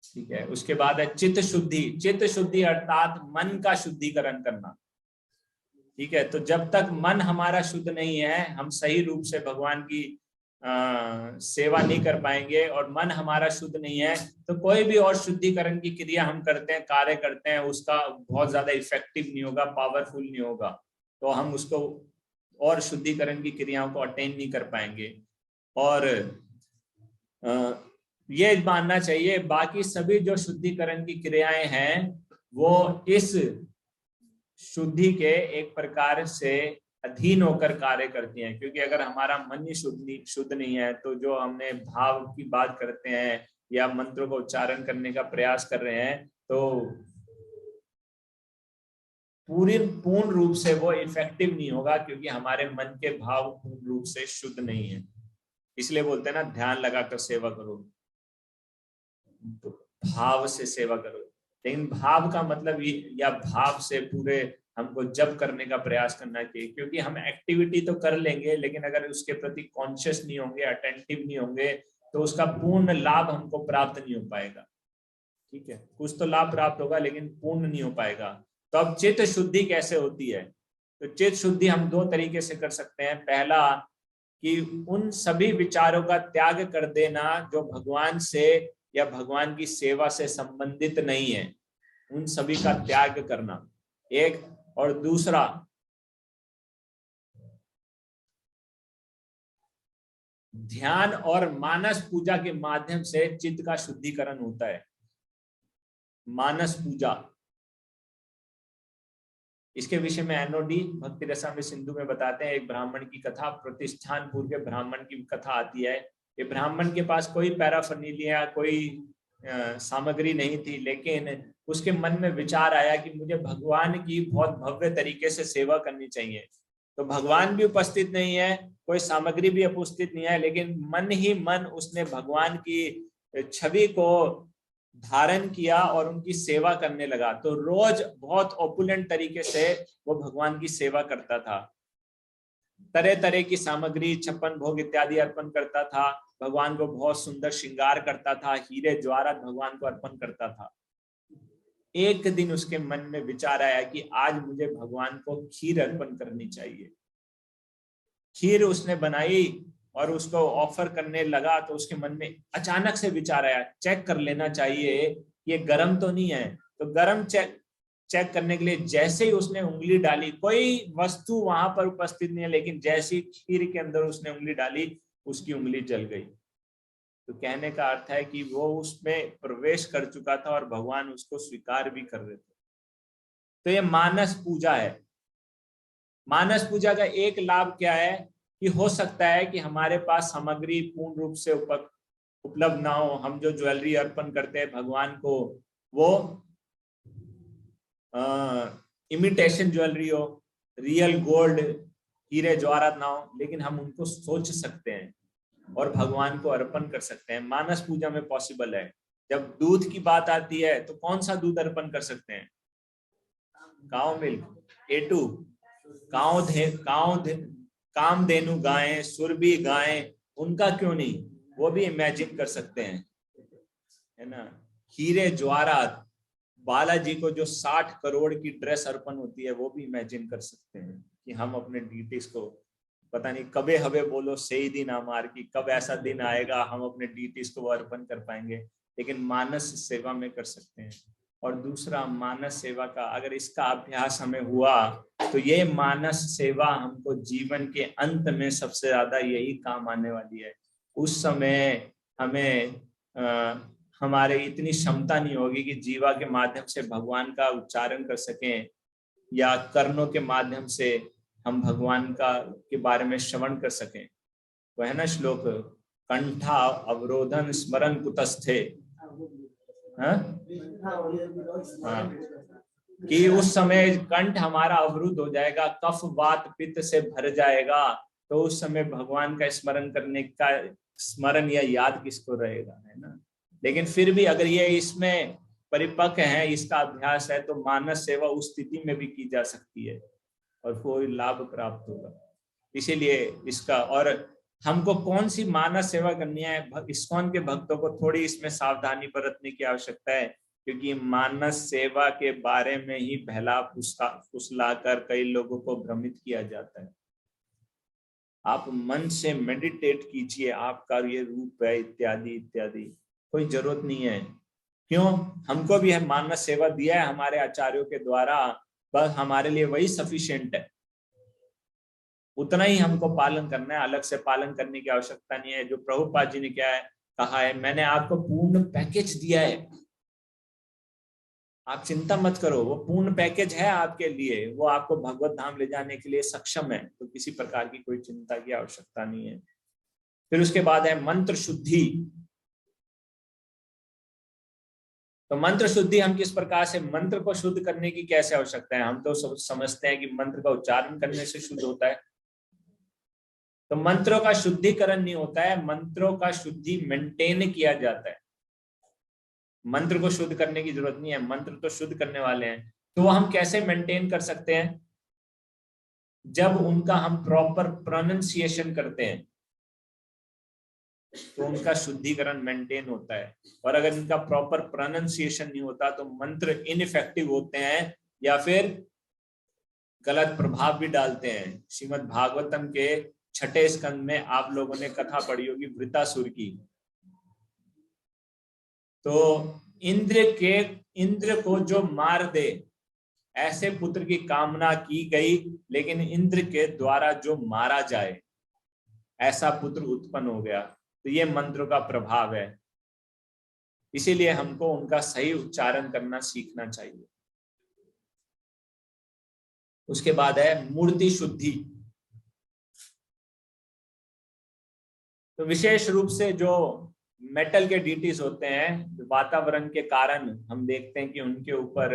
ठीक है। उसके बाद है चित्त शुद्धि। चित्त शुद्धि अर्थात मन का शुद्धिकरण करना। ठीक है। तो जब तक मन हमारा शुद्ध नहीं है, हम सही रूप से भगवान की सेवा नहीं कर पाएंगे, और मन हमारा शुद्ध नहीं है तो कोई भी और शुद्धिकरण की क्रिया हम करते हैं, कार्य करते हैं, उसका बहुत ज्यादा इफेक्टिव नहीं होगा, पावरफुल नहीं होगा। तो हम उसको और शुद्धिकरण की क्रियाओं को अटेन नहीं कर पाएंगे। और ये मानना चाहिए बाकी सभी जो शुद्धिकरण की क्रियाएं हैं वो इस शुद्धि के एक प्रकार से अधीन होकर कार्य करती हैं। क्योंकि अगर हमारा मन ही शुद्ध नहीं है, तो जो हमने भाव की बात करते हैं या मंत्रों का उच्चारण करने का प्रयास कर रहे हैं, तो पूर्ण रूप से वो इफेक्टिव नहीं होगा, क्योंकि हमारे मन के भाव पूर्ण रूप से शुद्ध नहीं है। इसलिए बोलते हैं ना, ध्यान लगाकर सेवा करो, तो भाव से सेवा करो। लेकिन भाव का मतलब या भाव से पूरे हमको जप करने का प्रयास करना चाहिए, क्योंकि हम एक्टिविटी तो कर लेंगे, लेकिन अगर उसके प्रति कॉन्शियस नहीं होंगे, अटेंटिव नहीं होंगे, तो उसका पूर्ण लाभ हमको प्राप्त नहीं हो पाएगा। ठीक है, कुछ तो लाभ प्राप्त होगा लेकिन पूर्ण नहीं हो पाएगा। तो अब चित्त शुद्धि कैसे होती है? तो चित्त शुद्धि हम दो तरीके से कर सकते हैं। पहला कि उन सभी विचारों का त्याग कर देना जो भगवान से या भगवान की सेवा से संबंधित नहीं है, उन सभी का त्याग करना एक। और दूसरा, ध्यान और मानस पूजा के माध्यम से चित्त का शुद्धिकरण होता है। मानस पूजा, इसके विषय में एनओडी भक्ति रसामृत सिंधु में बताते हैं, एक ब्राह्मण की कथा, प्रतिष्ठानपुर के ब्राह्मण की कथा आती है। ये ब्राह्मण के पास कोई पैराफर्नीलिया, कोई सामग्री नहीं थी, लेकिन उसके मन में विचार आया कि मुझे भगवान की बहुत भव्य तरीके से सेवा करनी चाहिए। तो भगवान भी उपस्थित नहीं है, कोई सामग्री भी उपस्थित नहीं है, लेकिन मन ही मन उसने भगवान की छवि को धारण किया और उनकी सेवा करने लगा। तो रोज बहुत ओपुलेंट तरीके से वो भगवान की सेवा करता था, तरह तरह की सामग्री, 56 भोग इत्यादि अर्पण करता था, भगवान को बहुत सुंदर श्रृंगार करता था, हीरे जवाहरात भगवान को अर्पण करता था। एक दिन उसके मन में विचार आया कि आज मुझे भगवान को खीर अर्पण करनी चाहिए। खीर उसने बनाई और उसको ऑफर करने लगा, तो उसके मन में अचानक से विचार आया, चेक कर लेना चाहिए ये गरम तो नहीं है। तो गरम चेक करने के लिए जैसे ही उसने उंगली डाली, कोई वस्तु वहां पर उपस्थित नहीं है, लेकिन जैसी खीर के अंदर उसने उंगली डाली, उसकी उंगली जल गई। तो कहने का अर्थ है कि वो उसमें प्रवेश कर चुका था और भगवान उसको स्वीकार भी कर रहे थे। तो ये मानस पूजा है। मानस पूजा का एक लाभ क्या है कि हो सकता है कि हमारे पास सामग्री पूर्ण रूप से उपलब्ध ना हो, हम जो ज्वेलरी अर्पण करते हैं भगवान को वो इमिटेशन ज्वेलरी हो, रियल गोल्ड हीरे जवाहरात ना हो, लेकिन हम उनको सोच सकते हैं और भगवान को अर्पण कर सकते हैं। मानस पूजा में पॉसिबल है। जब दूध की बात आती है तो कौन सा दूध अर्पण कर सकते हैं? काउ मिल्क, A2, कामधेनु गायें, सुरभि गायें, उनका क्यों नहीं, वो भी इमेजिन कर सकते हैं, है ना। हीरे जवाहरात, बालाजी को जो 60 करोड़ की ड्रेस अर्पण होती है, वो भी इमेजिन कर सकते हैं कि हम अपने डीटीज को, पता नहीं कबे हवे बोलो सही दिन हमार की, कब ऐसा दिन आएगा हम अपने डीटीज को अर्पण कर पाएंगे, लेकिन मानस सेवा में कर सकते हैं। और दूसरा, मानस सेवा का अगर इसका अभ्यास हमें हुआ तो ये मानस सेवा हमको जीवन के अंत में सबसे ज्यादा यही काम आने वाली है। उस समय हमें हमारे इतनी क्षमता नहीं होगी कि जीवा के माध्यम से भगवान का उच्चारण कर सकें, या कर्णों के माध्यम से हम भगवान के बारे में श्रवण कर सकें। वो है ना श्लोक, कंठा अवरोधन स्मरण कुतस्थे, कि उस समय कंठ हमारा अवरुद्ध हो जाएगा, कफ वात पित्त से भर जाएगा, तो उस समय भगवान का स्मरण करने का स्मरण या याद किसको रहेगा, है ना। लेकिन फिर भी अगर ये इसमें परिपक्व है, इसका अभ्यास है, तो मानस सेवा उस स्थिति में भी की जा सकती है और कोई लाभ प्राप्त होगा। इसीलिए इसका, और हमको कौन सी मानस सेवा करनी है, इस्कॉन के भक्तों को थोड़ी इसमें सावधानी बरतने की आवश्यकता है, क्योंकि मानस सेवा के बारे में ही बहला फुसलाकर कई लोगों को भ्रमित किया जाता है। आप मन से मेडिटेट कीजिए, आपका ये रूप है इत्यादि इत्यादि, कोई जरूरत नहीं है। क्यों? हमको भी है मानस सेवा दिया है हमारे आचार्यों के द्वारा, बस हमारे लिए वही सफिशिएंट है, उतना ही हमको पालन करना है, अलग से पालन करने की आवश्यकता नहीं है। जो प्रभुपाद जी ने क्या है कहा है, मैंने आपको पूर्ण पैकेज दिया है, आप चिंता मत करो, वो पूर्ण पैकेज है आपके लिए, वो आपको भगवत धाम ले जाने के लिए सक्षम है, तो किसी प्रकार की कोई चिंता की आवश्यकता नहीं है। फिर उसके बाद है मंत्र शुद्धि। तो मंत्र शुद्धि हम किस प्रकार से, मंत्र को शुद्ध करने की कैसे आवश्यकता है? हम तो सब समझते हैं कि मंत्र का उच्चारण करने से शुद्ध होता है, तो मंत्रों का शुद्धिकरण नहीं होता है, मंत्रों का शुद्धि मेंटेन किया जाता है। मंत्र को शुद्ध करने की जरूरत नहीं है, मंत्र तो शुद्ध करने वाले हैं, तो वो हम कैसे मेंटेन कर सकते हैं? जब उनका हम प्रॉपर प्रोनाउंसिएशन करते हैं तो उनका शुद्धिकरण मेंटेन होता है, और अगर इनका प्रॉपर प्रोनाउंसिएशन नहीं होता तो मंत्र इनइफेक्टिव होते हैं या फिर गलत प्रभाव भी डालते हैं। श्रीमद् भागवतम के 6ठे स्कंद में आप लोगों ने कथा पढ़ी होगी वृतासुर की। तो इंद्र को जो मार दे, ऐसे पुत्र की कामना की गई, लेकिन इंद्र के द्वारा जो मारा जाए ऐसा पुत्र उत्पन्न हो गया। तो ये मंत्र का प्रभाव है, इसीलिए हमको उनका सही उच्चारण करना सीखना चाहिए। उसके बाद है मूर्ति शुद्धि। तो विशेष रूप से जो मेटल के डीटीज होते हैं, वातावरण के कारण हम देखते हैं कि उनके ऊपर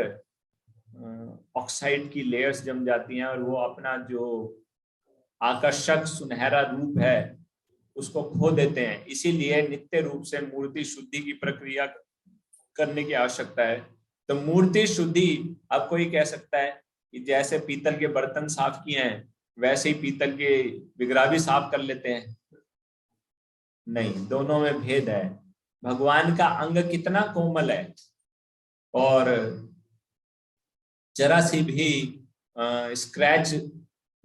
ऑक्साइड की लेयर्स जम जाती हैं और वो अपना जो आकर्षक सुनहरा रूप है उसको खो देते हैं। इसीलिए नित्य रूप से मूर्ति शुद्धि की प्रक्रिया करने की आवश्यकता है। तो मूर्ति शुद्धि, अब कोई कह सकता है कि जैसे पीतल के बर्तन साफ किए हैं वैसे ही पीतल के विग्रह भी साफ कर लेते हैं। नहीं, दोनों में भेद है। भगवान का अंग कितना कोमल है और जरा सी भी स्क्रैच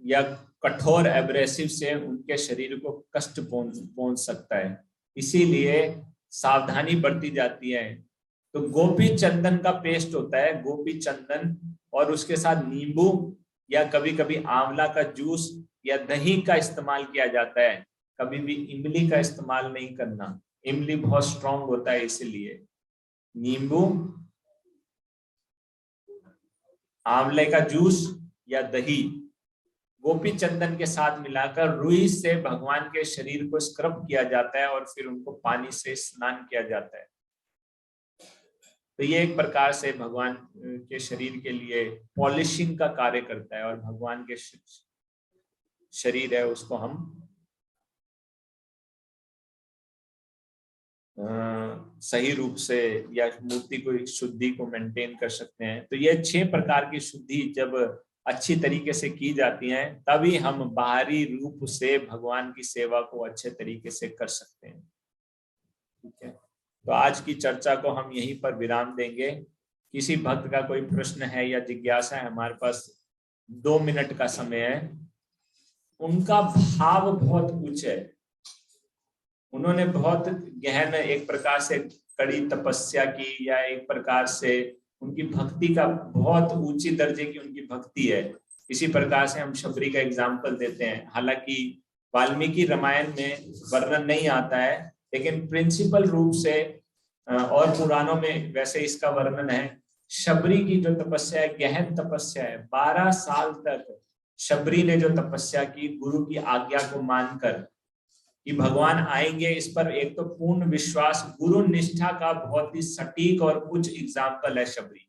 या कठोर एब्रेसिव से उनके शरीर को कष्ट पहुंच सकता है। इसीलिए सावधानी बरती जाती है। तो गोपी चंदन का पेस्ट होता है, गोपी चंदन, और उसके साथ नींबू या कभी कभी आंवला का जूस या दही का इस्तेमाल किया जाता है। कभी भी इमली का इस्तेमाल नहीं करना, इमली बहुत स्ट्रांग होता है। इसलिए नींबू, आंवले का जूस या दही गोपी चंदन के साथ मिलाकर रुई से भगवान के शरीर को स्क्रब किया जाता है और फिर उनको पानी से स्नान किया जाता है। तो ये एक प्रकार से भगवान के शरीर के लिए पॉलिशिंग का कार्य करता है और भगवान के शरीर है उसको हम सही रूप से या मूर्ति को शुद्धि को मेंटेन कर सकते हैं। तो ये 6 प्रकार की शुद्धि जब अच्छी तरीके से की जाती हैं तभी हम बाहरी रूप से भगवान की सेवा को अच्छे तरीके से कर सकते हैं। ठीक है, तो आज की चर्चा को हम यहीं पर विराम देंगे। किसी भक्त का कोई प्रश्न है या जिज्ञासा है, हमारे पास 2 मिनट का समय है। उनका भाव बहुत उच्च है, उन्होंने बहुत गहन एक प्रकार से कड़ी तपस्या की, या एक प्रकार से उनकी भक्ति का बहुत ऊंची दर्जे की उनकी भक्ति है। इसी प्रकार से हम शबरी का एग्जाम्पल देते हैं। हालांकि वाल्मीकि रामायण में वर्णन नहीं आता है, लेकिन प्रिंसिपल रूप से और पुराणों में वैसे इसका वर्णन है। शबरी की जो तपस्या है गहन तपस्या है। 12 साल तक शबरी ने जो तपस्या की गुरु की आज्ञा को मानकर कि भगवान आएंगे, इस पर एक तो पूर्ण विश्वास, गुरु निष्ठा का बहुत ही सटीक और उच्च एग्जाम्पल है शबरी।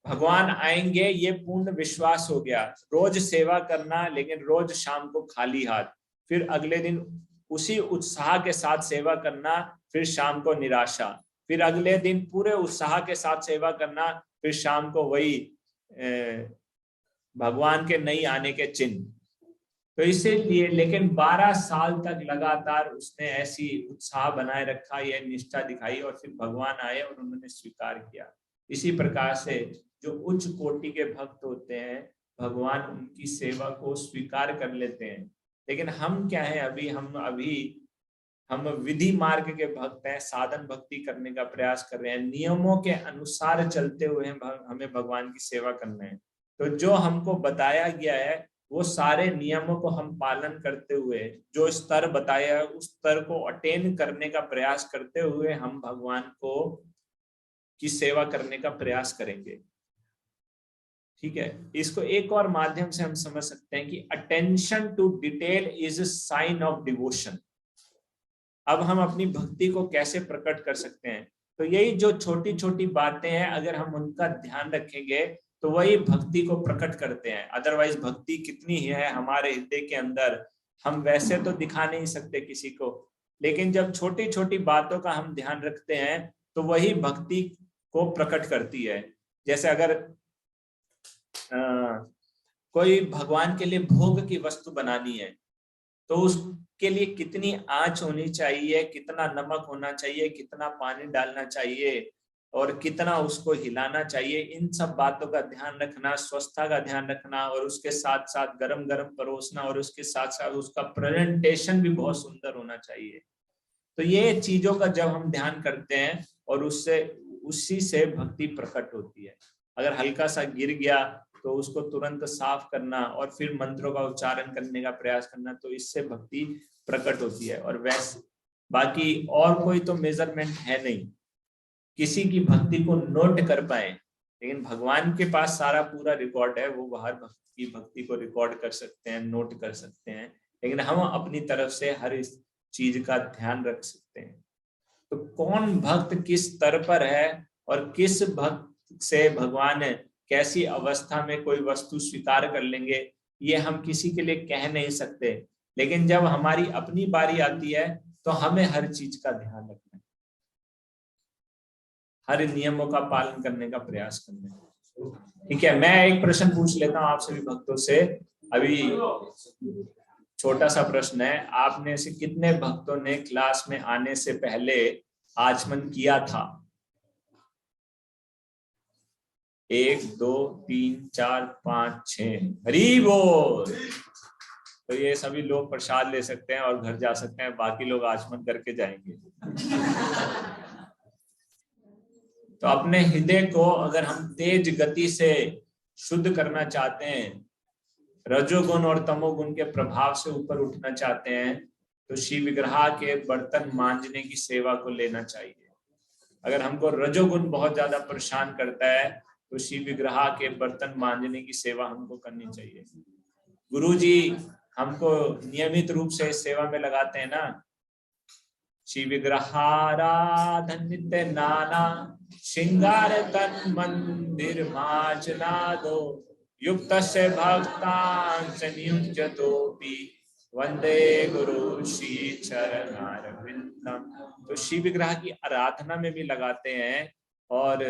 भगवान आएंगे ये पूर्ण विश्वास हो गया। रोज सेवा करना, लेकिन रोज शाम को खाली हाथ, फिर अगले दिन उसी उत्साह के साथ सेवा करना, फिर शाम को निराशा, फिर अगले दिन पूरे उत्साह के साथ सेवा करना, फिर शाम को वही भगवान के नहीं आने के चिन्ह। तो इसीलिए लेकिन 12 साल तक लगातार उसने ऐसी उत्साह बनाए रखा, यह निष्ठा दिखाई, और फिर भगवान आए और उन्होंने स्वीकार किया। इसी प्रकार से जो उच्च कोटि के भक्त होते हैं, भगवान उनकी सेवा को स्वीकार कर लेते हैं। लेकिन हम क्या है, हम विधि मार्ग के भक्त हैं, साधन भक्ति करने का प्रयास कर रहे हैं, नियमों के अनुसार चलते हुए हमें भगवान की सेवा करना है। तो जो हमको बताया गया है वो सारे नियमों को हम पालन करते हुए, जो स्तर बताया है उस स्तर को अटेन करने का प्रयास करते हुए हम भगवान को की सेवा करने का प्रयास करेंगे। ठीक है, इसको एक और माध्यम से हम समझ सकते हैं कि attention to detail is a sign of devotion. अब हम अपनी भक्ति को कैसे प्रकट कर सकते हैं? तो यही जो छोटी छोटी बातें हैं, अगर हम उनका ध्यान रखेंगे तो वही भक्ति को प्रकट करते हैं। अदरवाइज भक्ति कितनी ही है हमारे हृदय के अंदर, हम वैसे तो दिखा नहीं सकते किसी को, लेकिन जब छोटी छोटी बातों का हम ध्यान रखते हैं तो वही भक्ति को प्रकट करती है। जैसे अगर कोई भगवान के लिए भोग की वस्तु बनानी है तो उसके लिए कितनी आंच होनी चाहिए, कितना नमक होना चाहिए, कितना पानी डालना चाहिए और कितना उसको हिलाना चाहिए, इन सब बातों का ध्यान रखना, स्वच्छता का ध्यान रखना, और उसके साथ साथ गरम गरम परोसना, और उसके साथ साथ उसका प्रेजेंटेशन भी बहुत सुंदर होना चाहिए। तो ये चीजों का जब हम ध्यान करते हैं और उसी से भक्ति प्रकट होती है। अगर हल्का सा गिर गया तो उसको तुरंत साफ करना और फिर मंत्रों का उच्चारण करने का प्रयास करना, तो इससे भक्ति प्रकट होती है। और वैसे बाकी और कोई तो मेजरमेंट है नहीं, किसी की भक्ति को नोट कर पाए लेकिन भगवान के पास सारा पूरा रिकॉर्ड है, वो हर भक्त की भक्ति को रिकॉर्ड कर सकते हैं, नोट कर सकते हैं, लेकिन हम अपनी तरफ से हर इस चीज का ध्यान रख सकते हैं। तो कौन भक्त किस स्तर पर है और किस भक्त से भगवान कैसी अवस्था में कोई वस्तु स्वीकार कर लेंगे, ये हम किसी के लिए कह नहीं सकते। लेकिन जब हमारी अपनी बारी आती है तो हमें हर चीज का ध्यान रखना है, हर नियमों का पालन करने का प्रयास करना है। ठीक है, मैं एक प्रश्न पूछ लेता हूँ आप सभी भक्तों से। अभी छोटा सा प्रश्न है, आप में से कितने भक्तों ने क्लास में आने से पहले आचमन किया था? 1 2 3 4 5 6। हरि बोल। तो ये सभी लोग प्रसाद ले सकते हैं और घर जा सकते हैं, बाकी लोग आचमन करके जाएंगे। तो अपने हृदय को अगर हम तेज गति से शुद्ध करना चाहते हैं, रजोगुण और तमोगुण के प्रभाव से ऊपर उठना चाहते हैं, तो शिव विग्रह के बर्तन मांजने की सेवा को लेना चाहिए। अगर हमको रजोगुण बहुत ज्यादा परेशान करता है तो शिव विग्रह के बर्तन मांजने की सेवा हमको करनी चाहिए। गुरुजी हमको नियमित रूप से इस सेवा में लगाते हैं ना, शिव विग्रहाराधन नित्य नाना श्रृंगार तन मंदिर मार्जना दो युक्त से भक्तांश नियुज्यतोपि वंदे गुरु श्री चरणारविंदम। तो शिव विग्रह की आराधना में भी लगाते हैं और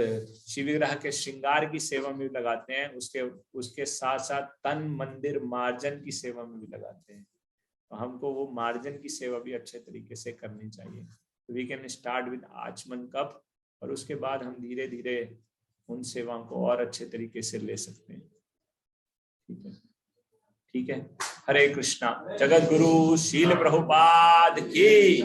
शिव विग्रह के श्रृंगार की सेवा में भी लगाते हैं, उसके साथ साथ तन मंदिर मार्जन की सेवा में भी लगाते हैं। तो हमको वो मार्जन की सेवा भी अच्छे तरीके से करनी चाहिए। तो वी कैन स्टार्ट विद आचमन कप, और उसके बाद हम धीरे धीरे उन सेवाओं को और अच्छे तरीके से ले सकते हैं। ठीक है, ठीक है। हरे कृष्णा। जगत गुरु शील प्रभुपाद की।